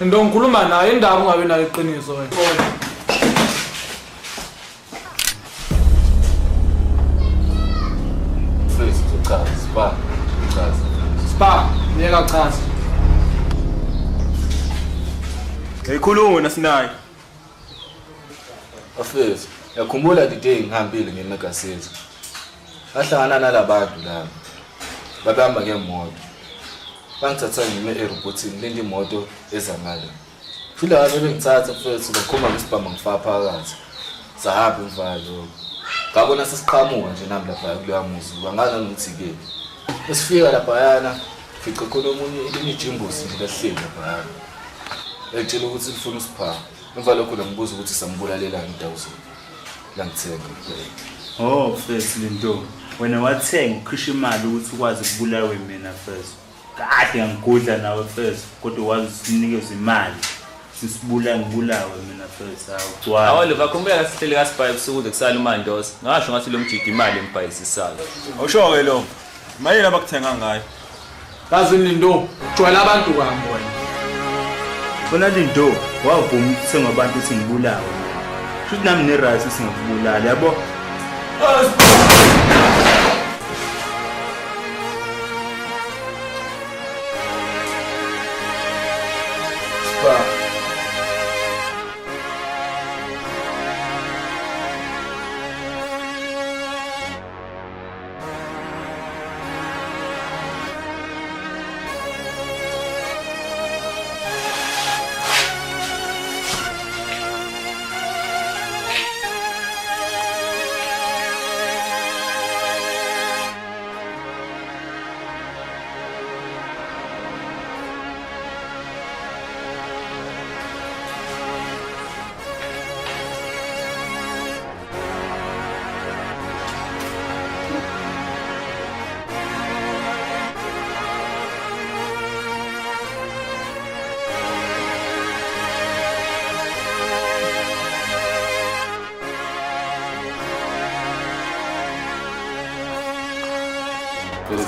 Lindo ngikhuluma naye indaba ungabe nayo iqiniso wena. First uchaza, Spa, ngiyeka chaza. Ngikhuluma nasinaye. Afethu, yakhumbula the day ngihambile ngemegaseti. Ahlangana nalabantu laba. Babehamba ngemoto. Bangithatha ngime airportini lento imoto ezamala. Fila babe bengithatha afethu bakhoma ngesibhama ngifaka phakathi. Sahamba imvalo. Ngabona sesiqhamuka nje nami lapha kuleya muzi. Bangana ngithi ke. Esifika lapha yana, fica khona omunye elinye ijimbuzi nje lahleli lapha yana. Etshela ukuthi lifuna usipha. Emva lokho ngibuza ukuthi sambulalela indawo zo. La ngithenga kuphela. Oh, first Lindo. Wena wathenga ukhishwa imali ukuthi ukwazi ukubulawe mina first. Kahle ngigudla nawe first, kodwa wazi usinikeza imali. Sisibula ngibulawe mina first. Awugcwala. Awole bakhumbula kasihleli kaSibaye ebusuku kusala uMandosi. Ngasho ngathi lo mjidi imali empayisisala. Awusho ke lo. Mayela bakuthenga ngayo. Kazi Lindo, ujwayela abantu kwami wena. Bona Lindo, wavuma ukuthenga abantu ukuthi ngibulawe. Futhi nami ne-right singakubulala, yabo?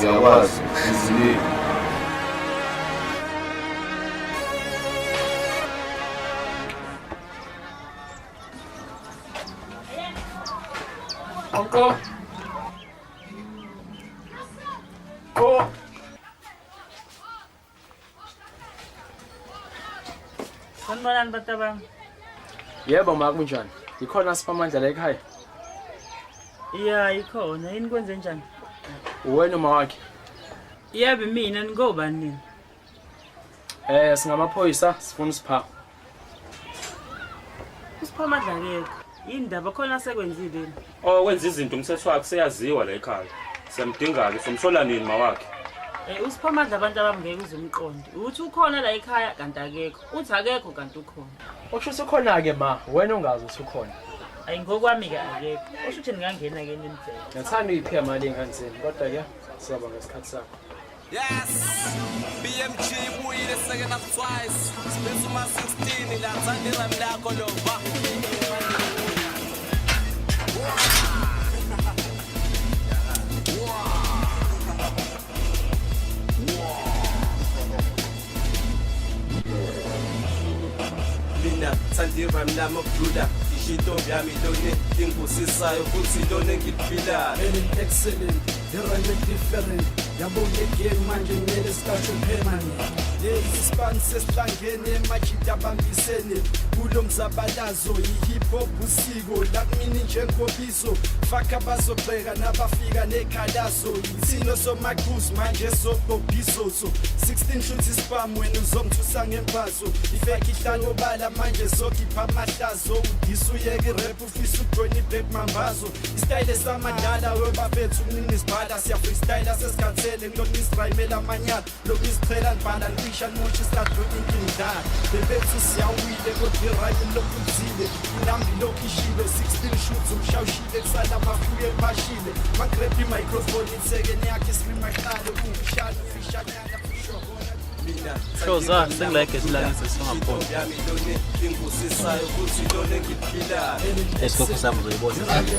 Ngiyakwazi iziningi. Uncle. Oh. Sanibonani batabang. Yebo ma kunjani? Ikhona siphamandla la ekhaya? Yeah, ikhona. Yini kwenze njani? Uwena uma wakhe? Yebo mina ngobani nini? Singamaphoyisa sifuna usipha. Usiphamandla ngeke. Indaba khona sekwenzile. Oh wenza izinto umthetho wakhe seyaziwa la ekhaya. Siyamdinga ke somhlola nini mawakhe? Usiphamandla abantu abangeke uzumqonde. Uthi ukhona la ekhaya kanti akekho. Uthi akekho kanti ukhona. Okusho ukhona ke ma, wena ungazi ukuthi ukhona. Ayi ngokwami ke akekho. Osho ukuthi ngingangena ke nindlela. Ngiyathanda uyiphiya imali engansini kodwa ke siyaba ngesikhathi sakho. Yes, BMG buyile second half twice. Space uma 16 la Zandira mlako lova. Mina Zandira mlamo bluda. ngisho intombi yami lona ingusisayo futhi lona engiphilayo. Excellent, the rhyme different. Yabo game manje ngene start permanent. Ispan sesihlangene machita abambisene kulo mzabalazo i-hip hop usiko la kumini njengobizo faka bazobheka nabafika nekhalazo ithino somaqhuzu manje sobhobhizozo 16 shots spam wena uzongithusa ngembazo ifake ihlalo bala manje zokhipha amahlazo udisuyeke rap ufisa ujoin iback mambazo istyle samadala webafethu kunini sibhala siya freestyle sesikhathele ngilokhu ngisirayimela amanyala lokhu ngisicela ngibhala ngisha much start doing things that bebethu siyawile kodwa irayim lokuzile inambi lokishilo 16 shoots umshawushile kusala mafuye phashile magrab microphone itsekene yakhe scream maqale ukungishana fishanyana fisho mina Shoza sengilike isilanga sesingaphola ingusisayo futhi lona engiphilayo esikho sami uzoyibona kahle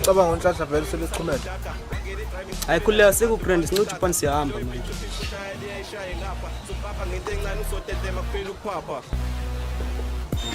Cabanga unhlanhla vele selichumele. Ayikhuleka sekugrand sinothi phani siyahamba manje.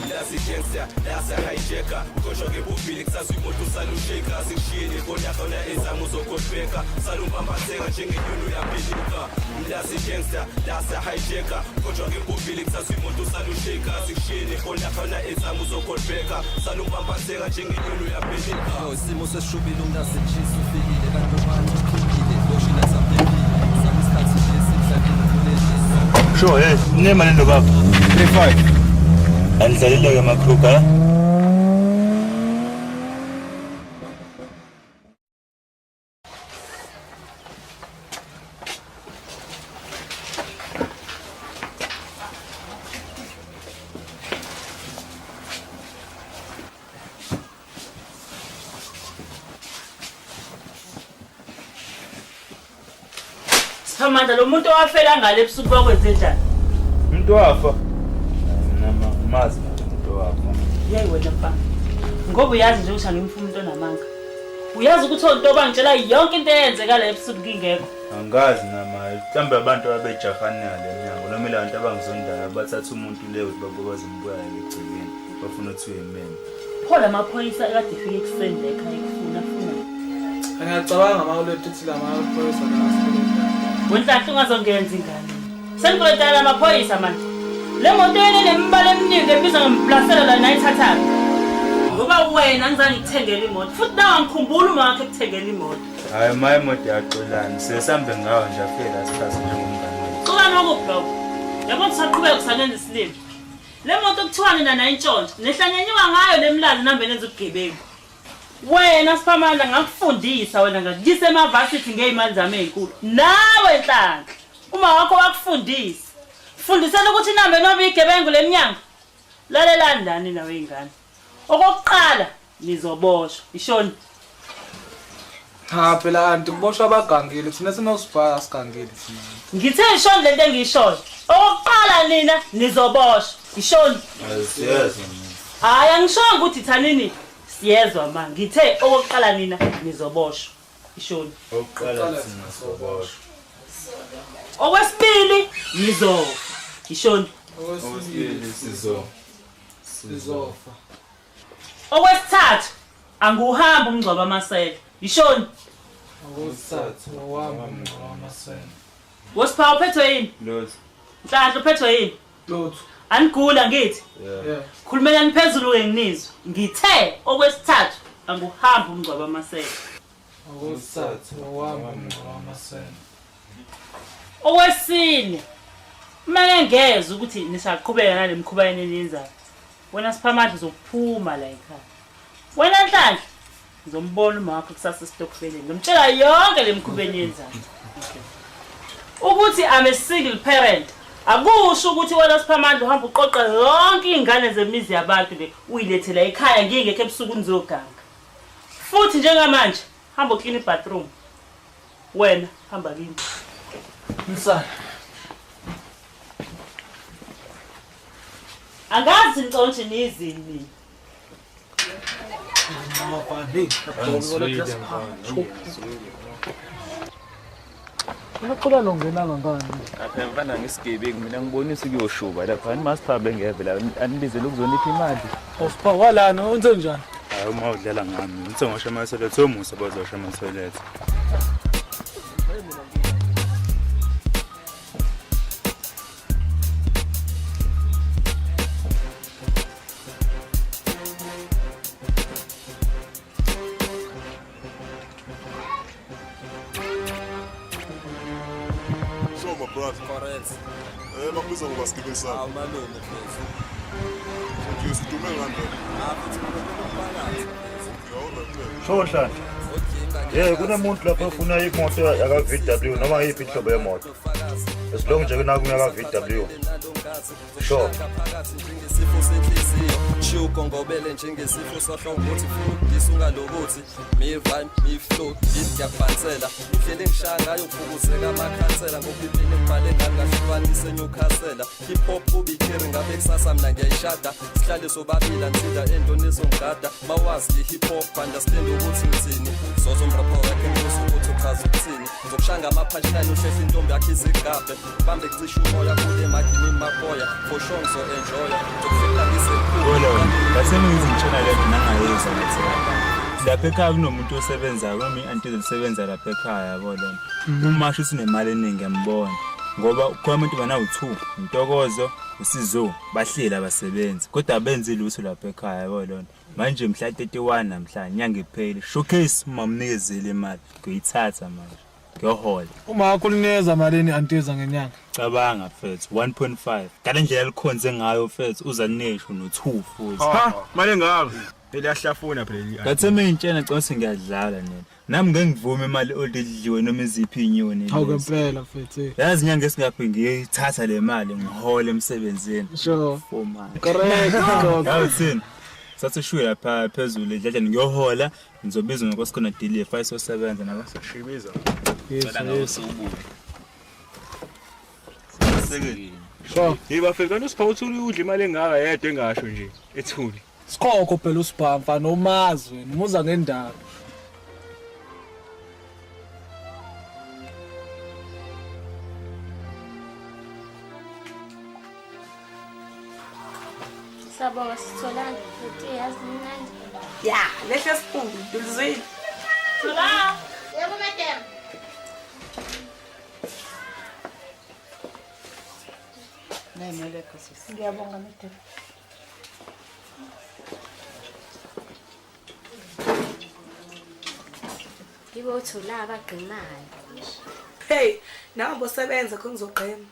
Lasijensia, lasa hijacker Kosho ke bubili kusazi imoto salusheka Sikushiyeni kona khona ezamu zokoshweka Salumpambatheka njengenyunu yapheluka Lasijensia, lasa hijacker Kosho ke bubili kusazi imoto salusheka Sikushiyeni kona khona ezamu zokoshweka Salumpambatheka njengenyunu yapheluka Isimo sesishubile umntasetshisa ufikile kanti manje uphilile Loshina saphephile Sami isikhathi lesi mhlawumbe kulezi Sure, hey, name and end of 35 Anidlalile-ke Makruka. Siphamandla lo muntu owafela ngale ebusuku bakwenze njani? Umuntu wafa. Nama mazi umuntu wafa. Yeyi wena mfana. Ngoba uyazi nje ukuthi angimfuna umuntu onamanga. Uyazi ukuthi onto bangitshela yonke into eyenzeka la ebusuku kingekho. Angazi nama mhlambe abantu ababejafana lenyanga noma abantu abangizondala bathatha umuntu leyo babobaza imbuya egcikeni bafuna ukuthi uyemene. Phola amaphoyisa ekade efike ekuseni la ekhaya ekufuna. Ngiyacabanga mawulethe ukuthi la maphoyisa la Wenhlanhla ungazongenza ingane. Sengiqedela amaphoyisa manje. Le moto yene lembala eminingi ebiza ngemplasela la nayithatha. Ngoba wena ngizange ngithengele imoto. Futhi nawe ngikhumbula uma wakhe kuthengele imoto. Hayi my imoto yaqolana sesambe ngawo nje afela isikhathi njengomngane wethu. Xolani okubhlo. Yabo kusaqhubeka kusanenza isilimo. Le moto kuthiwane na intshontsho. Nehlanyenywa ngayo lemlazi nambene enza ubugebengu. Wena Siphamandla ngakufundisa wena ngakuyise emavasithi ngezimali zami ezinkulu. Nawe Nhlanhla uma wakho wakufundisa. Fundisela ukuthi inambe noma igebengu leminyanga. Lalela ndani nawe ingane. Okokuqala nizoboshwa. Ishoni. Ha phela anti kuboshwa abagangile thina sinosibhala sigangile thina. Ngithe ishoni lento engiyishoyo. Okokuqala nina nizoboshwa. Ishoni. Siyezwa. Hayi angishongo ukuthi thanini siyezwa manje. Ngithe okokuqala nina nizoboshwa. Ishoni. Okokuqala sizoboshwa. Okwesibili nizo. Ishoni. Okwesibili sizofa. Okwesithathu anguhamba umngcwaba amasela. Ishoni. Okwesithathu wahamba umngcwaba amasela. Wosiphawu uphethwe yini? Lotho. Nhlanhla uphethwe yini? Lotho. Anigula ngithi? Yeah. Khulumelani phezulu ke nginizwe. Ngithe okwesithathu anguhamba umngcwaba amasela. Okwesithathu wahamba umngcwaba amasela. Okwesine manje ngeze ukuthi nisaqhubeka nale mkhuba yeneniyenzayo. Wena Siphamandla uzophuma la ekhaya. Wena Nhlanhla ngizombona uma wakho kusasa esitokfeleni. Ngimtshela yonke le mkhuba eniyenzayo. Ukuthi I'm a single parent. Akusho ukuthi wena Siphamandla uhamba uqoqa yonke izingane zemizi yabantu le uyilethela ekhaya ngingekho ebusuku nizoganga. Futhi njengamanje hamba uclean bathroom. Wena hamba kimi. Msana. Angazi ngiconje nizini. Ngicela nongenanga ngani? Apha mfana ngesigebengu mina ngibonisa ukuyoshuba lapha ani masiphabe ngevela anibizela ukuzonipha imali. Osipha walana wenze njani? Hayi uma udlala ngami ngithe ngosha amasolethe omusa bazosha amasolethe. Correct. Makubiza ngoba sigibisa. Awumalungu mfethu. Ngiyo sidume ngandle. Shonhlanhla. Kunemuntu lapha ofuna imoto yaka VW noma yiphi inhlobo yemoto. Esilonge nje kunaka VW. Sure. Njengesifo senhliziyo shiyo ukongobele njengesifo sohlangothi futhi ungalokuthi me vibe me flow ngiyakuphansela indlela engishaya ngayo ukufukuzeka amakhansela ngokuphile imibhalo engangahlukanise Newcastle hip hop ubikhere ngabe kusasa mina ngiyayishada sihlale sobabila nsida endoniso ngada mawazi hip hop understand ukuthi ngithini zozo mrapho wakhe ngizo ukuthi uchaza ukuthini ngizokushanga ama-punchline uhlehla intombi yakhe izigabe bambe kucisha umoya kule magini maboya for sure ngizo enjoya ngizokufika ngisekhulu Ngasengizintshona le mina ngayeza ngathi lapha ekhaya kunomuntu osebenzayo noma i-anti ezisebenza lapha ekhaya yabo lona. Umasho sinemali eningi ngiyambona ngoba khona abantu banawu2 Ntokozo uSizo bahlela abasebenzi kodwa abenzi lutho lapha ekhaya yabo lona. Manje mhla 31 namhlanje inyanga iphele showcase mamnikezele imali kuyithatha manje. ngiyohola. Uma akunikeza malini antiza ngenyanga? Cabanga mfethu 1.5. Ngale ndlela elikhonze ngayo mfethu uza nesho no2 futhi. Ha, mali ngaka. Eliyahlafuna phela. Ngathi mengitshena ngicela ukuthi ngiyadlala nina. Nami ngeke ngivume imali olidliwe noma iziphi inyoni. Hawu ngempela mfethu. Yazi inyanga esingaphi ngiyithatha le mali ngihole emsebenzini. Sure. For mali. Correct. Yawuthini? Sathi shuya lapha phezulu idlala ngiyohola ngizobizwa ngokusikhona delay 507 nabasoshibiza. Yes. Sekeli. So, yibafika nosipha uthuli udla imali engaka yedwa engasho nje ethuli. Sikhokho phela usipha mfana omazwe, umuza ngendaba. Sabonga Sitholani, futhi yazi mnandi. Ya, lehle sifungu Dulzini. Thola. Yebo madam. Nayimele kasisi. Ngiyabonga madam. Yibo uthola abagqimayo. Hey, nawe bosebenza kungizogqema.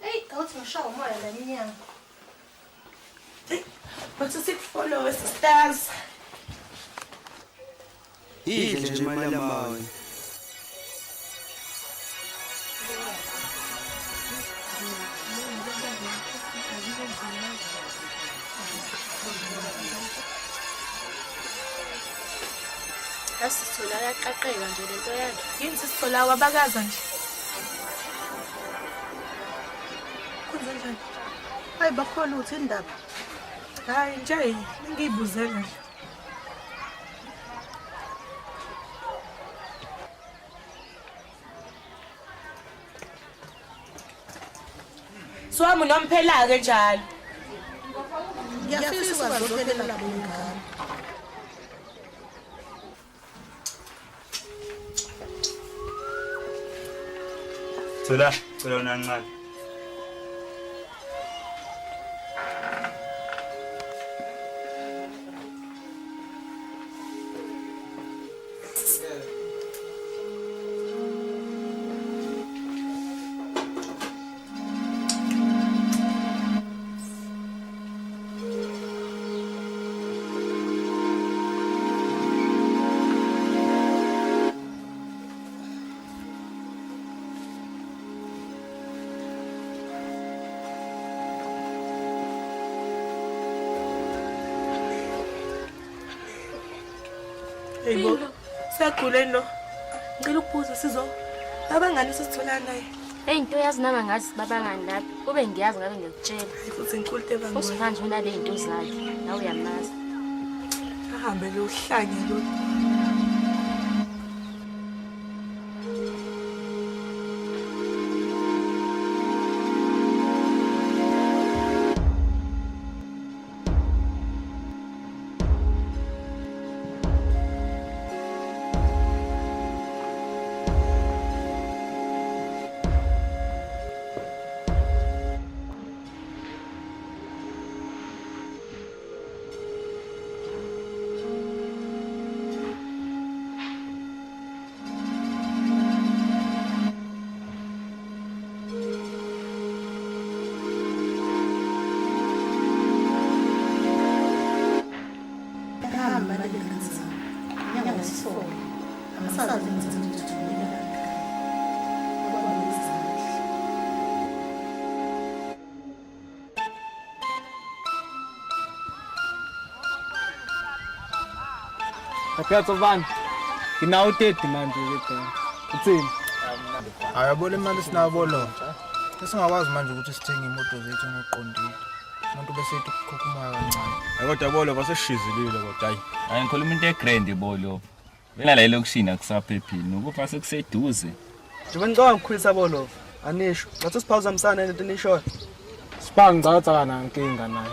Hey, awuthi ngishawa umoya la minyanga. Bathi sikufollow sisters. Idle nje imali yamawe. Asithola yaqaqeka nje lento yakhe. Yini sisithola wabakaza nje. Kwenze njani? Hayi bakhona uthi indaba. Hayi nje ngiyibuzela nje. Swami nomphela ke njalo. Ngiyafisa ukuzokhelela labo ngane. Thola, cela unancane. Hey, Sakhuleni lo. Ngicela ukubuza sizo. Abangani sisithola naye. Hey into yazi nama ngazi babangani lapha. Kube ngiyazi ngabe ngiyakutshela. Futhi inkulu tebangani. Usifanje unale into zakhe. Nawe uyamazi. Ahambe lo hlanye lo. Aphethe van. Nginawo 30 manje ke. Uthini? Ayabona imali sinabolo. Sesingakwazi manje ukuthi sithenge imoto zethu ngoqondile. Umuntu bese ethi ukukhukuma kancane. Kodwa bolo baseshizilile kodwa hayi. Hayi ngikhuluma into egrand bolo. Mina la elokushini akusaphephile ukuba sekuseduze. Njengoba ngicabanga ukukhulisa bolo. Anisho. Ngathi siphuza umsana lento nishona. Sipangicatha kana inkinga naye.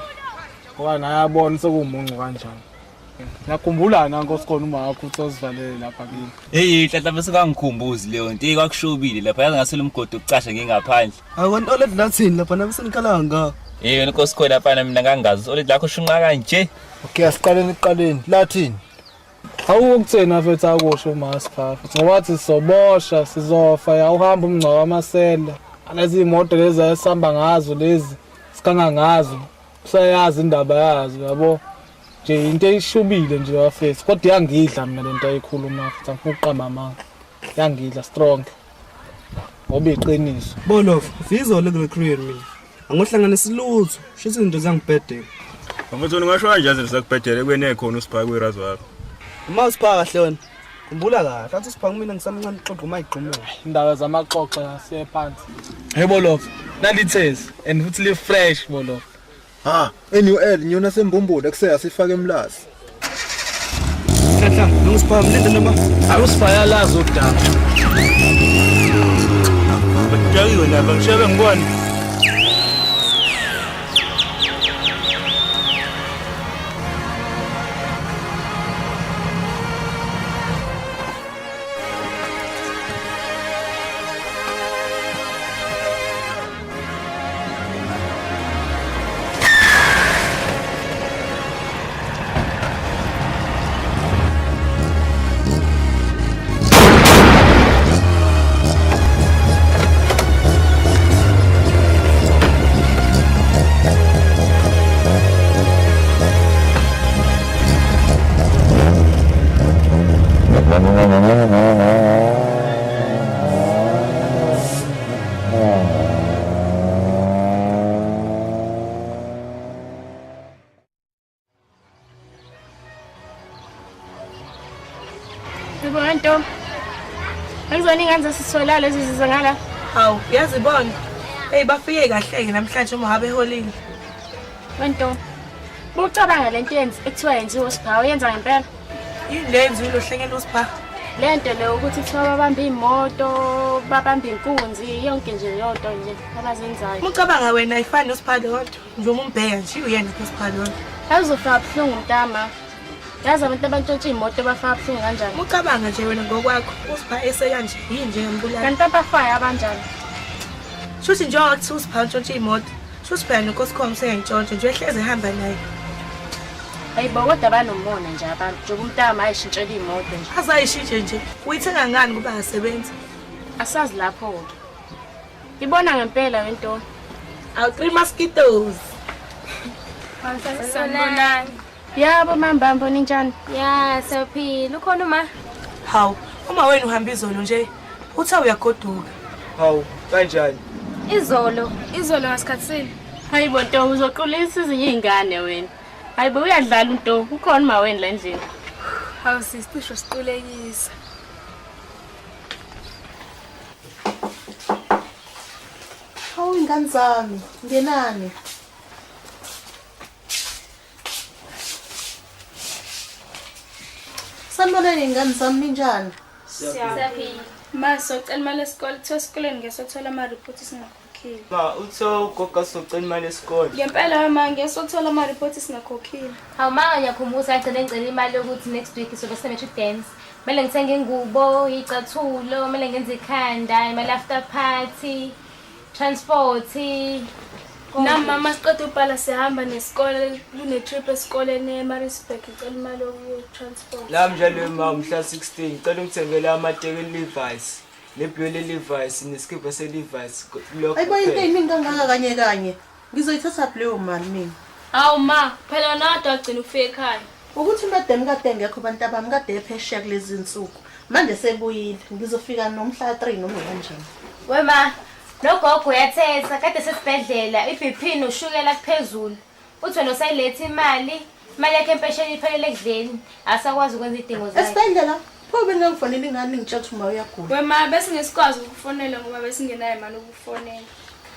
Ngoba naye yabona sekumuncu kanjani. Ngiyakhumbula nanko sikhona uma wakho uThozivalele lapha kimi. Hey hlahla bese kangikhumbuzi leyo nto ikwakushobile lapha yazi ngasele umgodo ukucasha ngingaphandle. Awona olet lathini lapha nabe senikhala nga. Hey nko sikhona lapha mina ngangazi olet lakho shunqa kanje. Okay asiqaleni iqaleni lathini. Awukuthena mfethu akusho masipha mfethu ngoba athi sizobosha sizofa awuhamba umngcwa wamasela lezi imoto lezi ayesihamba ngazo lezi sikanga ngazo usayazi indaba yazo yabo nje into eyishubile nje wafethu kodwa yangidla mina lento ayikhuluma mfethu angifuna uqamba amanga yangidla strong ngoba iqiniso Bolof vizole kurecruit mina angohlanganisa ilutho shithi izinto zangibhedela Mfethu ngingasho kanjani sakubhedele kwene khona usipha kwirazi wakho uma usipha kahle wena kumbula kahle athi usipha kumina ngisamncane xoxa uma igqumela indaba zamaxoxa siyephansi hey Bolof nalithezi and futhi li fresh Bolof NUL nyona sembumbule kusaya sifake emlazi Hla ngisipha mlinde noma awusifaya lazo udaba Bajayiwe lapha ngishebe ngibone Nto. Angizoni nganza sithola lezi zize ngala. Hawu, uyazibona. Hey bafike kahle ke namhlanje uma habe eholini. Nto. Bucabanga lento yenzi ekuthiwa yenziwe usipha uyenza ngempela. Ilenzi ulohlengela usipha. Lento le ukuthi kuthiwa babamba imoto, babamba inkunzi, yonke nje yonto nje abazenzayo. Mucabanga wena ayifani usipha lonto. Njengoba umbheka nje uyena usipha lonto. Awuzofika buhlungu mntama. Yazi abantu abantshontsha imoto bafaka buhlungu kanjani? Mucabanga nje wena ngokwakho usipha esekanje yini nje ngembulala. Kanti abafaya abanjani? Shuthi njengoba kuthi usipha ntshontsha imoto. Shuthi phela nonkosikomo sengintshontsha nje ehleze ehamba naye. Hayibo kodwa banomona nje abantu njengoba umntama ayishintshela imoto nje. Azayishintshe nje. Uyithenga ngani kuba asebenzi? Asazi lapho ke. Ibona ngempela wento. Awu 3 mosquitoes. Sanibonani. Yabo mambambo ninjani? Ya, siyaphila. Ukhona uma? Hawu, uma wena uhamba izolo nje, utha uyagoduka. Hawu, kanjani? Izolo ngasikhathi sini? Hayibo nto uzoqulisa izinye izingane wena. Hayibo uyadlala into, ukhona uma wena la endlini. Hawu sisicisho siqulekisa. Hawu ingane zami, ngenani? Sanibonani ingane zami ninjani? Siyaphila. Ma socela imali esikole, kuthiwa esikoleni ngesothola ama-report singakhokhile. Ma uthiwa ugogo socela imali esikole. Ngempela ma ngesothola ama-report singakhokhile. Hawu manga ngiyakhumbuza agcine ngicela imali yokuthi next week sobe se-matric dance. Kumele ngithenge ingubo, icathulo, kumele ngenze ikhanda, imali after party, transport. Nami mama siqeda ubhala sihamba nesikole, lune-trip esikoleni eMaritzburg, ngicela imali yoku-transport. Lami njalo mama mhla 16 ngicela ungithengele amateki Levi's, nebhiyoli Levi's, neskipa se-Levi's. Ayibo into eyiningi kangaka kanye ngizoyithatha leyo mali mina. Hawu ma, phela nado agcina ufike ekhaya. Ukuthi umadam kade engekho bantu abami kade ephesheya kulezi insuku. Manje sebuyile, ngizofika nomhla 3 noma kanjani. Wema, nogogo uyathetha kade sesibhedlela, iBP noshukela kuphezulu. Uthi wena usayiletha imali yakhe empesheni iphelele ekudleni, asakwazi ukwenza idingo zakhe. Esibhedlela, pho bengingakufonela ingane ngitshela uma uyagula. Wema bese ngesikwazi ukufonela ngoba besingenayo imali ukufonela.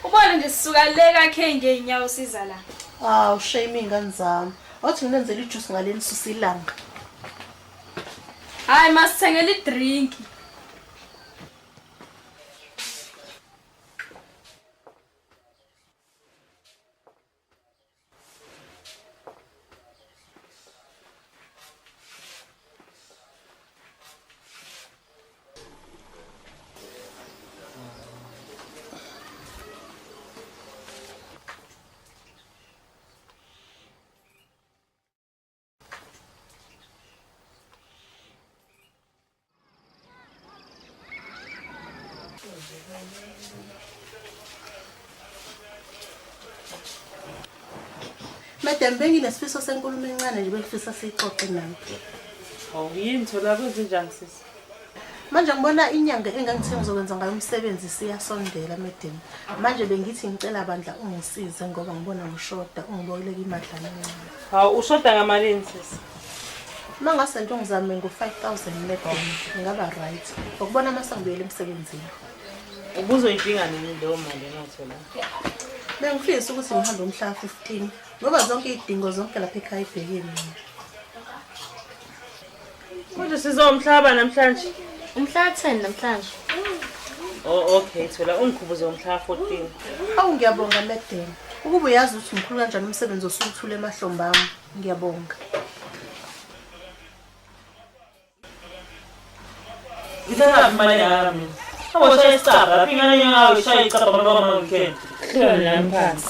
Ubona nje sisuka le kakhe ngeenyawo siza la. Aw, shame ingane zami. Othi nginenzela ijuice ngaleni susa ilanga. Hayi masithengele idrink. Madam benginesifiso senkulumo encane nje bengifisa sixoxe nami. Yini thola kwenzenjani sisi? Manje ngibona inyanga engangithe ngizokwenza ngayo umsebenzi siyasondela madam. Manje bengithi ngicela bandla ungisize ngoba ngibona ngishoda ungiboleka imadlana encane. Hawu ushoda ngamalini sisi? Mangase nje ngizame ngo-5,000 madam ngaba right. Ukubona masangibuyela emsebenzini. Ubuzoyidinga nini leyo mali engathola? Bengifisa ukuthi ngihambe umhla 15 ngoba zonke izidingo zonke lapha ekhaya ibhekile mina. Manje sizomhlaba namhlanje. Umhla 10 namhlanje. Oh okay thola ungikhubuze umhla 14. Awu ngiyabonga madam. Ukuba uyazi ukuthi umkhulu kanjani umsebenzi osukuthula emahlombe ami. Ngiyabonga. Ngithatha imali yami. Awashaya isicaba lapha ingane yawo ishaya icaba mama ngikhe. Khona nami phansi.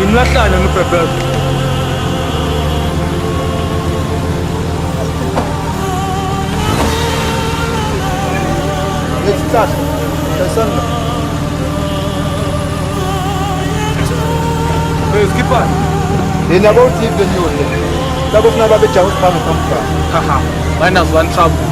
Ngimlahlana ngibhebhebe. Nesihlahla sesandla. Skipper. Yena bawuthi ibhenyule. Labo funa babejawu siphambi kwamfana. Haha. Minus 1 trouble.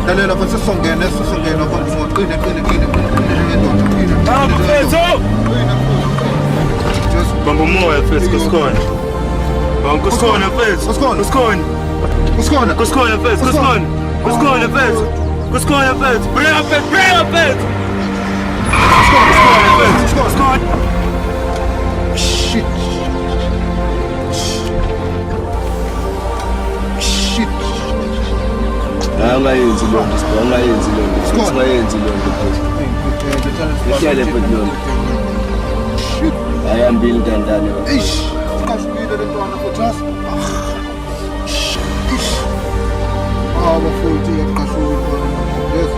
Dalela mfethu songena bambumoya qine Bambumoya mfethu kusikhona. Kusikhona mfethu. Kusikhona mfethu. Kusikhona mfethu. Bring up mfethu. Kusikhona. Shit. Angayenzi lonto, angayenzi lonto. Singayenzi lonto futhi. Ihlale futhi lonto. Ayambili ntandane. Eish, kasibile le ntwana futhi as. Bafuthi yaqashula ntwana. Yes.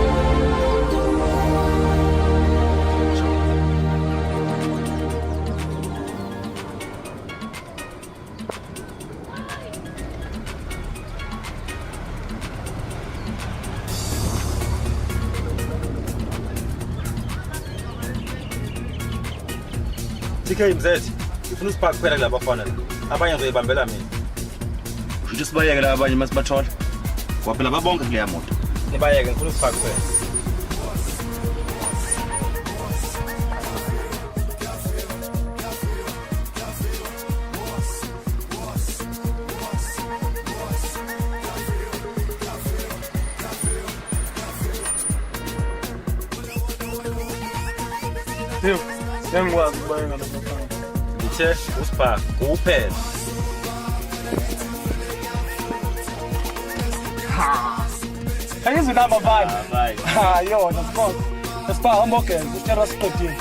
TK mzethi, ufuna usipaka kuphela kulaba bafana la. Abanye ngizoyibambela mina. Usho sibayeke la abanye masibathola. Kwaphela babonke kuleya moto. Nibayeke ngifuna usipaka kuphela. Ngiyakwazi ukubayeka la bafana. Ngithe usipaka kuphela. Angizi namba bani. Ha yona sport. Spa hamburger, ushara sporting.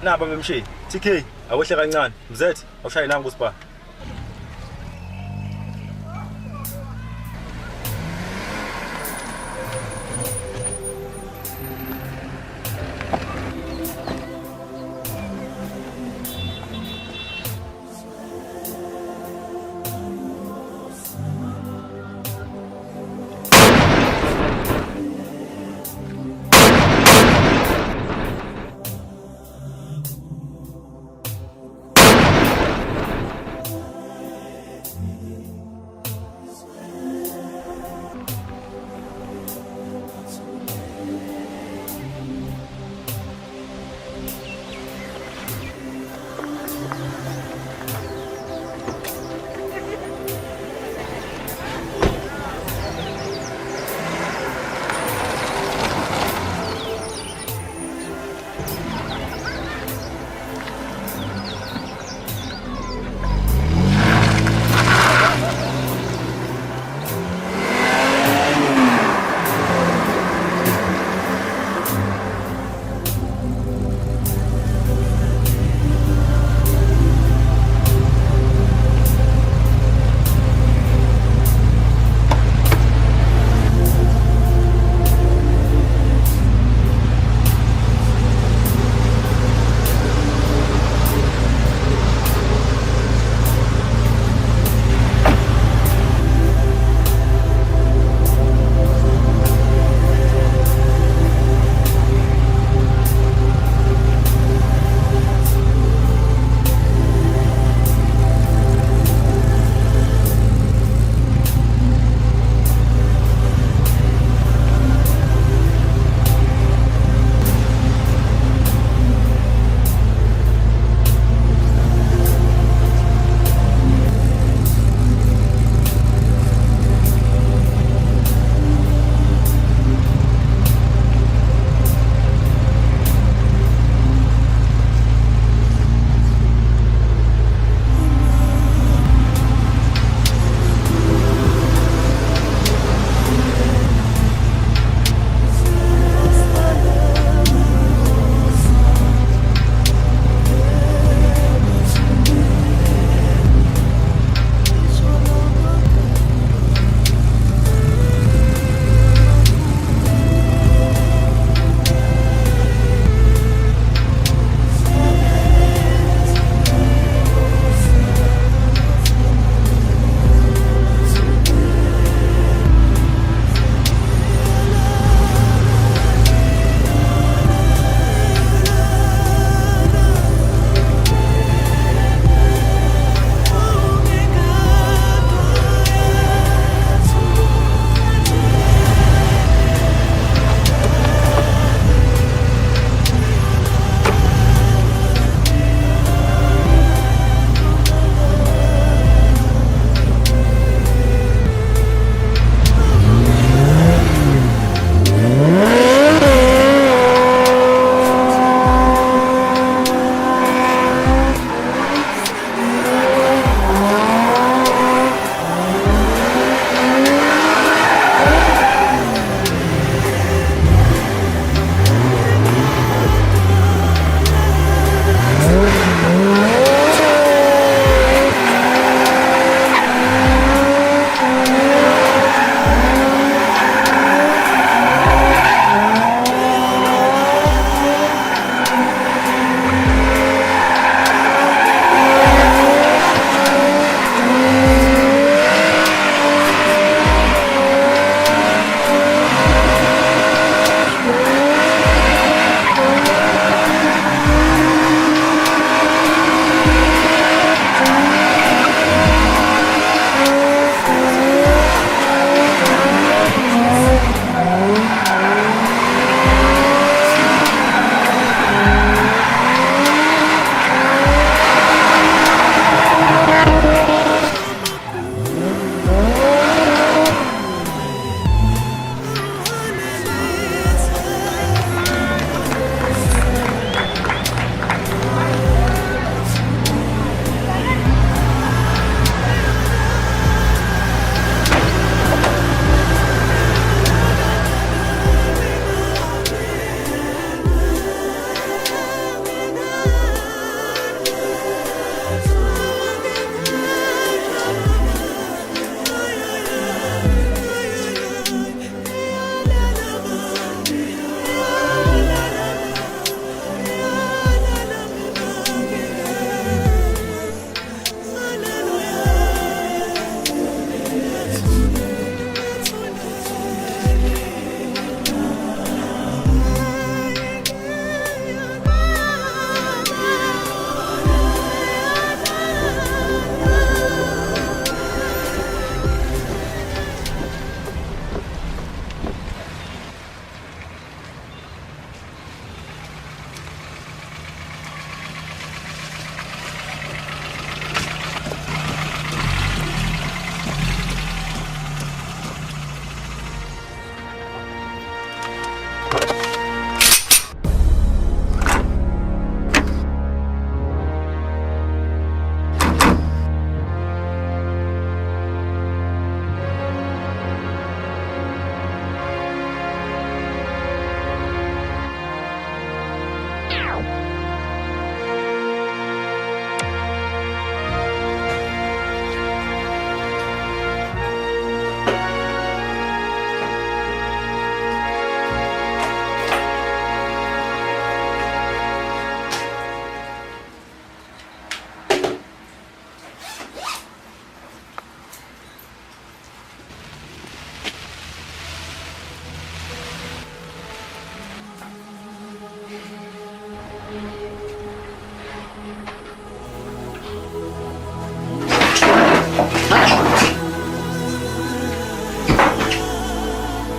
Naba bemshi. TK, awehle kancane. Mzethi, awushaye nami kusipaka.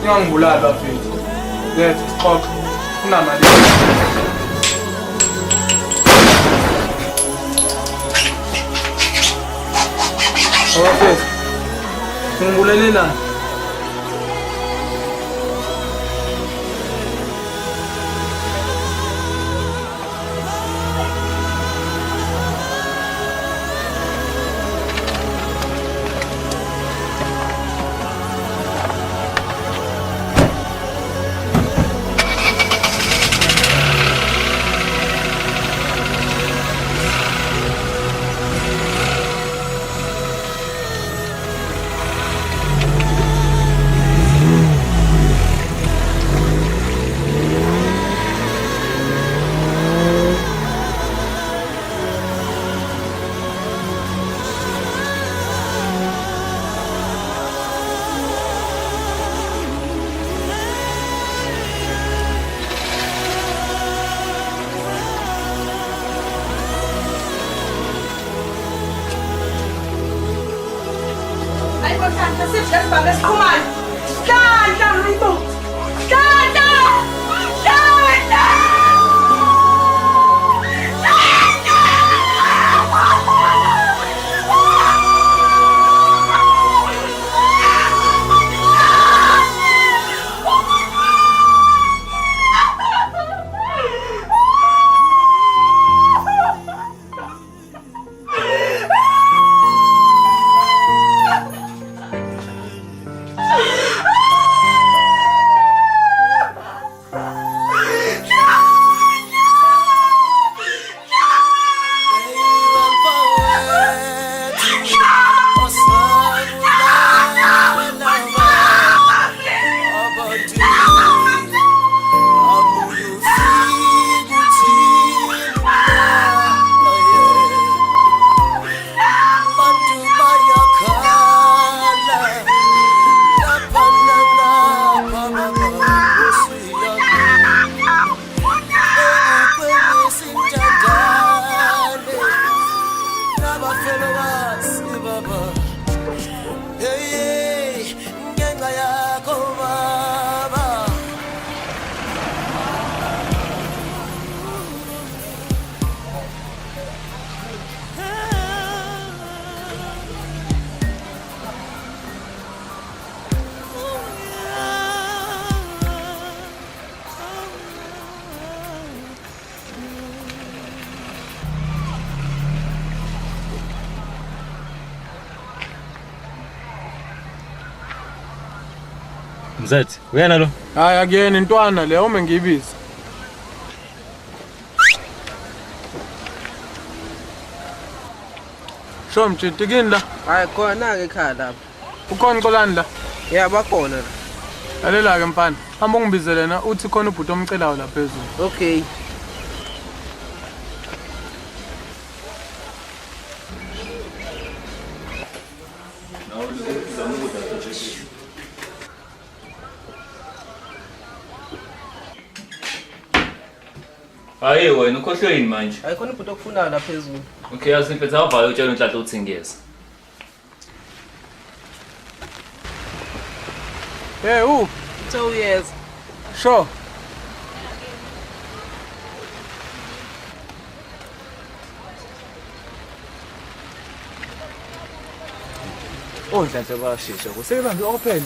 Ngangibulala bafethu. Lethe sixoxe. Unamali. Bafethu. Ngibulelelana. Mzansi, uyena lo? Hayi akuyena intwana le uma ngiyibiza. Sho mjiti kini la? Hayi khona ke ekhaya lapha. Ukhona Xolani la? Yeah, bakhona la. Lalela ke mfana, hamba ungibizele na uthi khona ubhuti omcelayo la phezulu. Okay. Hayi wena ukhohlwe yini manje? Hayi khona ibhuti okufunayo la phezulu. Okay, yasimfethu awuvale utshela uNhlanhla uthi ngiyeza. Hey, So yes. Sure. Oh, Nhlanhla bayashesha. Kusebenza nje open.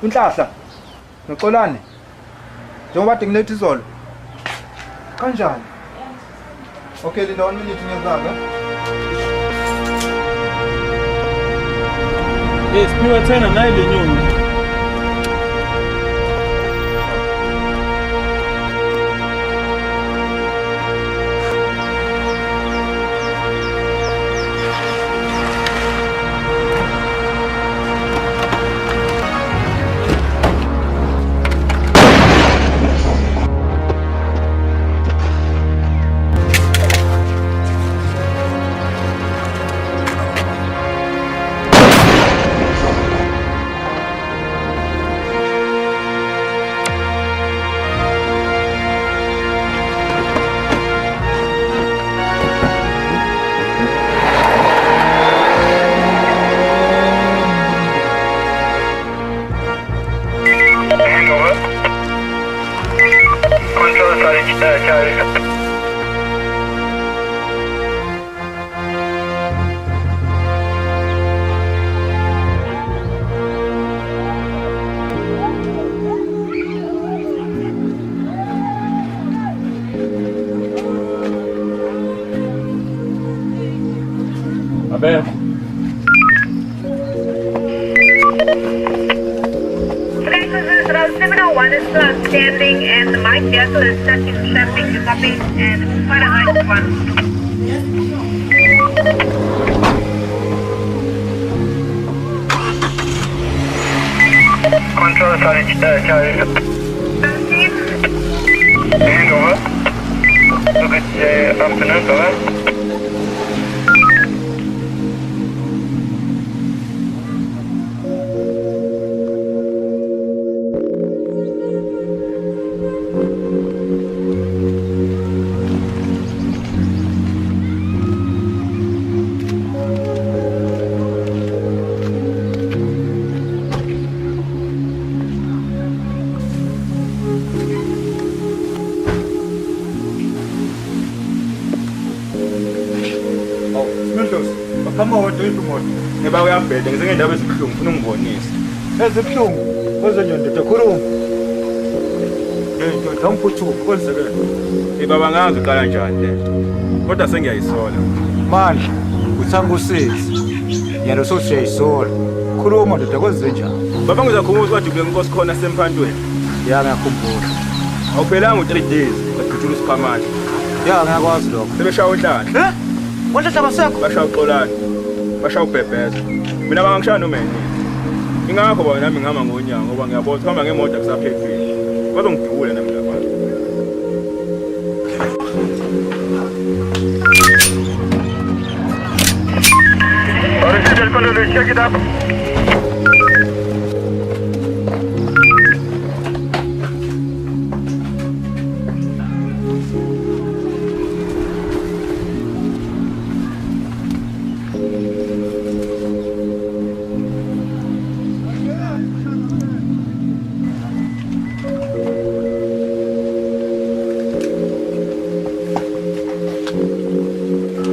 Unhlahla noXolani njengoba kade ngilethe izolo kanjani? Okay, linda 1 minute ngiyazaka. Siphiwe thena nayi le nyoni. 1 is still outstanding and my vehicle is stuck in traffic. You copy? And Fahrenheit 1. Control, sorry, Charlie. And over. Look at the afternoon, over. Ngiba uyabheda ngisengendaba ezibuhlungu ufuna ungibonise. Ezibuhlungu ozenyondoda khuluma. Ndoda umphuthuko konzekela. Baba ngazi uqala njani lento. Kodwa sengiyayisola. Manje uthanga usizi. Yena sokuyayisola. Khuluma ndoda kwenze njani? Baba ngizakhumbuza ukuthi kule nkosi khona semphantweni. Ya ngiyakhumbula. Awuphelanga u3 days ngagijula isiphamani. Ya ngiyakwazi lokho. Sebeshaya unhlanga. Wonke abasekho bashaya uxolana. Bashaya ubhebheza. Mina bangishaya noma yini. Ingakho bona nami ngihamba ngonyanga ngoba ngiyabona ukuhamba ngemoto kusaphephile. Bazongidubula nami lapha. Original color, check it up.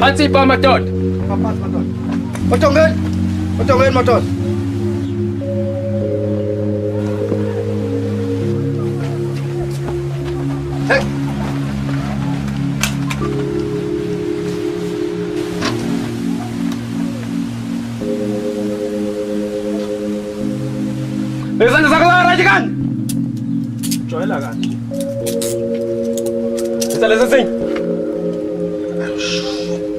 Phansi pa madoda. Otongeni. Otongeni madoda. Hey. Izandla zakho rajikan. Joyela kahle. Isale sesinye.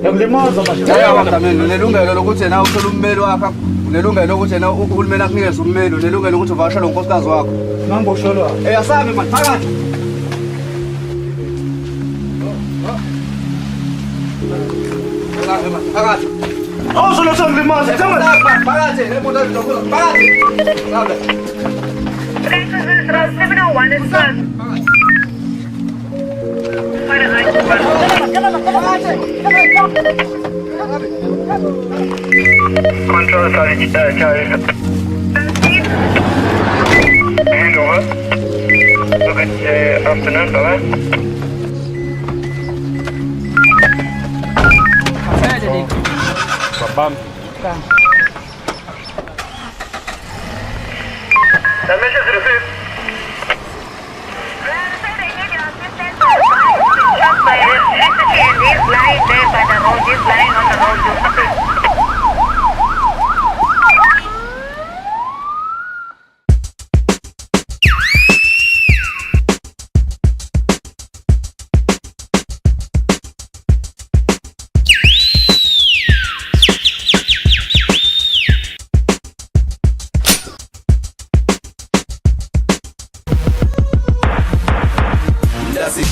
Yakulimaza manje. Yabona unelungelo lokuthi yena uthola ummeli wakho. Unelungelo lokuthi yena uhulumeni akunikeze ummeli, unelungelo lokuthi uvakashele unkosikazi wakho. Ngangiboshelwa. Asabe manje phakathi. Phakathi. Awuzolo songilimaza. Phakathi, emoto ezokho. Phakathi. Sabe. 701 is done. Control, sorry, Charlie. Hand over. Look at the afternoon, over. Bam. The message received. Just by electricity and he's lying there by the road. He's lying on the road. You copy?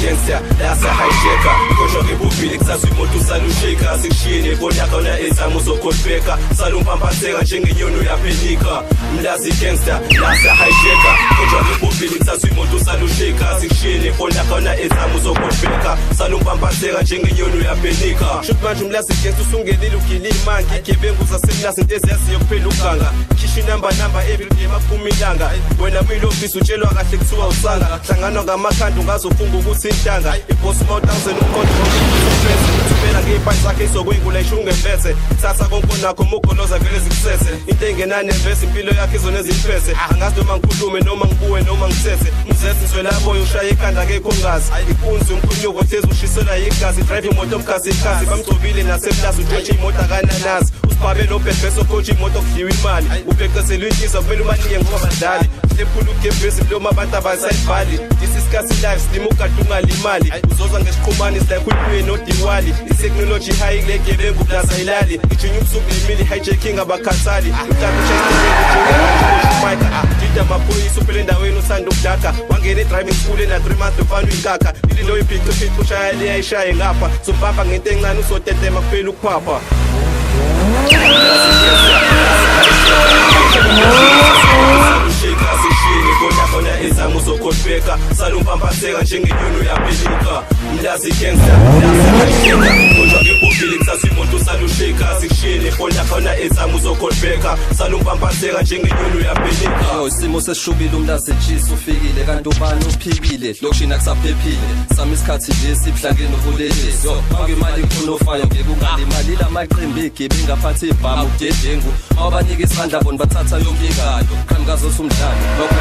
gangster, that's a high shaker. Kosho ke bubili kusazi imoto usalusheka. Sikushiyene bona khona ezamo zokhosbeka. Salumpambatheka njengenyoni yaphenika. Mlazi gangster, that's a high shaker. Kosho ke bubili kusazi imoto usalusheka. Sikushiyene bona khona ezamo zokhosbeka. Salumpambatheka njengenyoni yaphenika. Shoot manje mlazi gangster usungelile ugilile manje. Igebengu zasemlazi into eziyaziyo kuphela uganga. Khishi number everyday maphuma ilanga. Wena kwilofisi utshelwa kahle kuthiwa usanga. Hlangana ngamakhanda ungazofunga ukuthi intanga. Iboss mode 1000 ukonto uthumela ngeiphansi zakhe izokwengula ishunge mbethe. Thatha konke nakho mugoloza vele zikusese. Into engenane vese impilo yakhe izona eziphethe. Angazi noma ngikhulume noma ngibuwe noma ngisethe. Umzethe nswelabo ushaya ikhanda ngekho ngazi. Ipunzi umkhuluko phezulu ushisela igazi. Drive imoto omkhazi ikhazi bamgcobile nasemlazi uthotshe imoto akananazi. Babe lo bheso coach imoto kudliwa imali ubheqesela inhliziyo kumele umanike ngoba badlali sephula ugebhesi lo mabantu abasayibhali isisikhathi live slim ukade ungalimali uzoza ngesiqhumane like ulwe no Diwali itechnology high kule gebengu plaza ilali ijinya ubusuku limili hijacking abakhathali Dida maphoyisa uphele endaweni usanda ukudaka wangena driving school ena 3 months ufana uyikaka ililo ibhiqo fithi ushaya liyayishaye ngapha sobamba ngento encane usotetema kuphela ukuphapha Kona ezangu uzokhohlweka salumpampatheka njengenyoni yapelika mlazi gangster mlazi kodwa ngebobile kusasimoto salusheka sikushiyene kona ezangu uzokhohlweka salumpampatheka njengenyoni yapelika isimo sesishubile umlazi ejisi ufikile kanti ubani uphikile lokushina kusaphephile sami isikhathi nje sibuhlangene ubulelesi manje imali khona ofayo ngeke ungalimali lamaqembu igibe ngaphathi ibhamu udedengu abanike isandla bona bathatha yonke inkalo qhamukazi osumdlalo lokho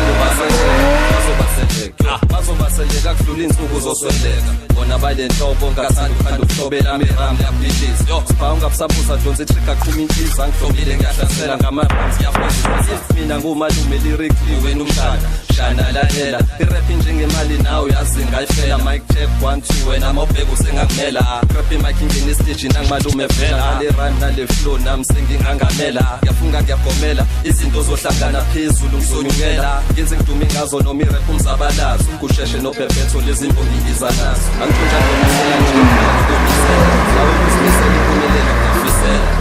bazobaseleka kudlula insuku uzosweleka bona balenhlobo ngathanda ukhanda ukuhlobela ameramli yaphilisi sipha ungabusabuza donse trigger qhuma inhliziyo angihlobile ngiyahlasela ngama-rams yafundisa mina ngumalume lyrically wena umshana shana lalela irap njengemali nawe yazi ngayifela mic check 1 2 wena mawubheka usengakumela rap mic ingene stage nangimalume vela ale run nale flow nami sengingangamela ngiyafunga ngiyagomela izinto zohlangana phezulu ngisonyukela ngenze ngidume ngazo noma irap umzabalazo kusheshe nophephetho lezimbongi izanazo angithonja ngisela nje ngiyisela lawo usimisela impumelelo ngiyafisela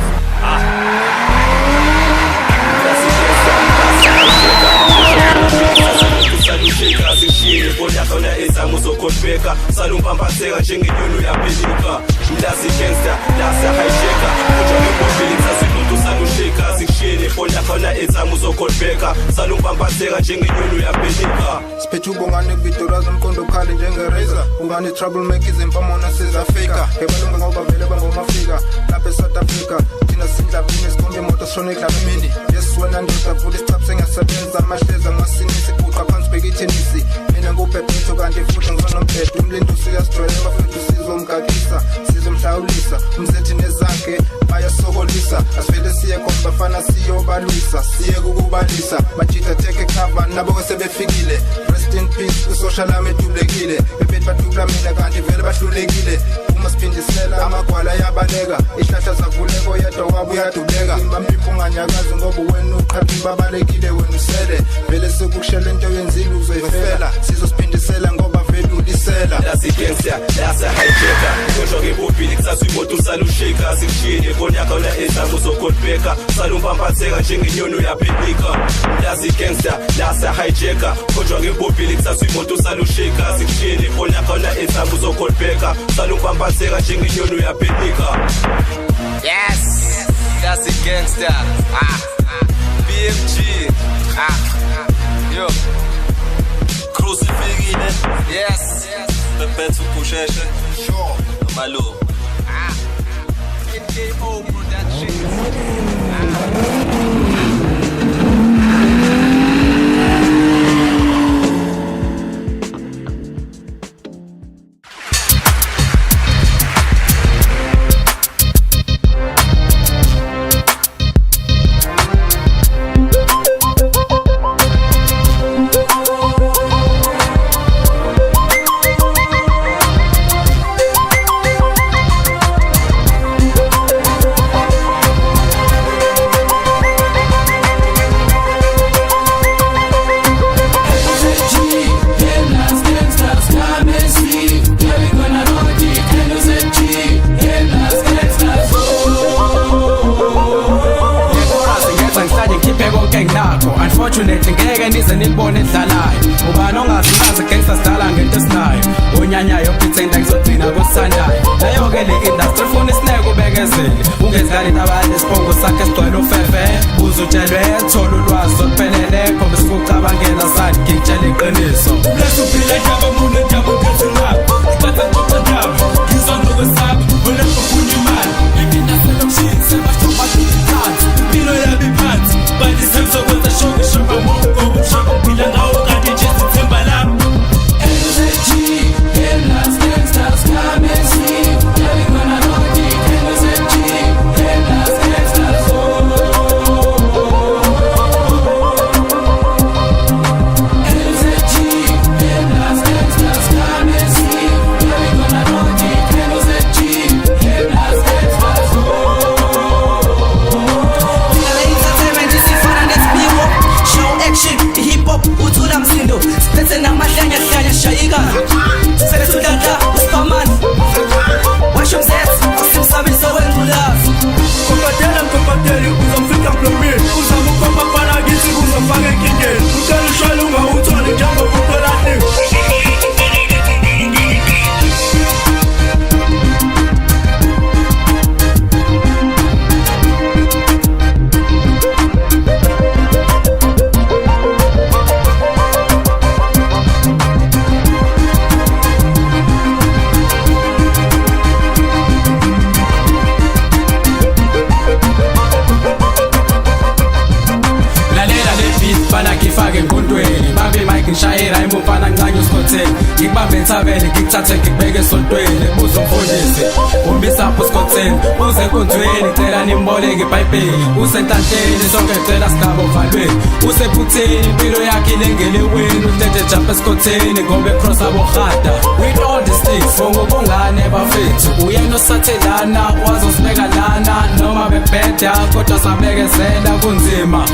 salusheka sishiyene kona ezangu uzokhohlweka salumpampatheka njengenyoni yapelika mlazi gangster lasa hijacka kodwa ngebobile kusasimoto salusheka sishiyene kona ezangu uzokhohlweka salumpampatheka njengenyoni yapelika siphethe ubongane Victoria zomqondo khali njengerazor ungane troublemakers empamona sezafika ebalunga ngoba vele bangomafika lapha eSouth Africa thina sindlavini sikhombe imoto shone eklavimini yes wena ndizavula isithabu sengasebenza amahleza ngasinisi kuqa phansi bhekithenisi mina ngubhebhetho kanti futhi ngizonomphetho umlindi usiyasijwayela futhi sizomgakisa sizomhlawulisa umsethi nezakhe bayasokolisa asivele siye khona bafana siyobalwisa siye kukubalisa bajita take cover nabo sebefikile rest in peace usocial army edubulekile bebet badubula mina kanti vele bahlulekile uma siphindisela amagwala yabaleka ihlahla zavuleko yedwa wabo uyadubeka imbamphipho unganyakazi ngoba wena uqhathi babalekile wena usele vele sekukushela into yenzile uzoyifela sizosiphindisela ngoba vele ulisela lasi gangster lasa hijacka kodwa ngebobile kusasimoto salusheka sikushiyene kona ezangu uzokhohlweka salumpampatheka njengenyoni yapelika mlazi gangster lasa hijacka kodwa ngebobile kusasimoto salusheka sikushiyene kona ezangu uzokhohlweka salumpampatheka njengenyoni yapelika yes lasi gangster BMG yo crucifixion yes bebethu kusheshe sure nomalume KO Productions Unfortunately ngeke nize nilibone edlalayo ubani ongazibaza gangster sidala ngento esinayo onyanyayo pretenda ngizogcina kusandayo leyo ke le industry funa isineke ubekezele ungezikali nabanye isibongo sakhe sigcwele ufefe uzutshelwe thola ulwazi oluphelele khomba sikucabangela sani ngikutshela iqiniso lesuphila njaba mune njaba ngezingabo ibatha ngoba njaba ngizonokwesabi olapho kunya imali ibindaselo mshini sebashoba ngiphansi impilo yabi phansi but isenzokwenza shonke shoba mongo shoba phila ngawo kanti nje sithemba lapho energy last gangsters come and see living on a road energy last gangsters ngishayela imumfana nqanye uScotteni ngikubambe ensabeni ngikuthathe ngikubeke esontweni buzo mfundisi umbisapho uScotteni uze enkonzweni cela nimboleke iBhayibheli usenhlantsheni sonke cela sigaba uvalweni usephutheni impilo yakhe ilengeleweni uthethe jump eScotteni ngoba ecross abohada with all these things ngokungane bafethu uyena osathelana wazosibeka lana noma bebheda kodwa sabekezela kunzima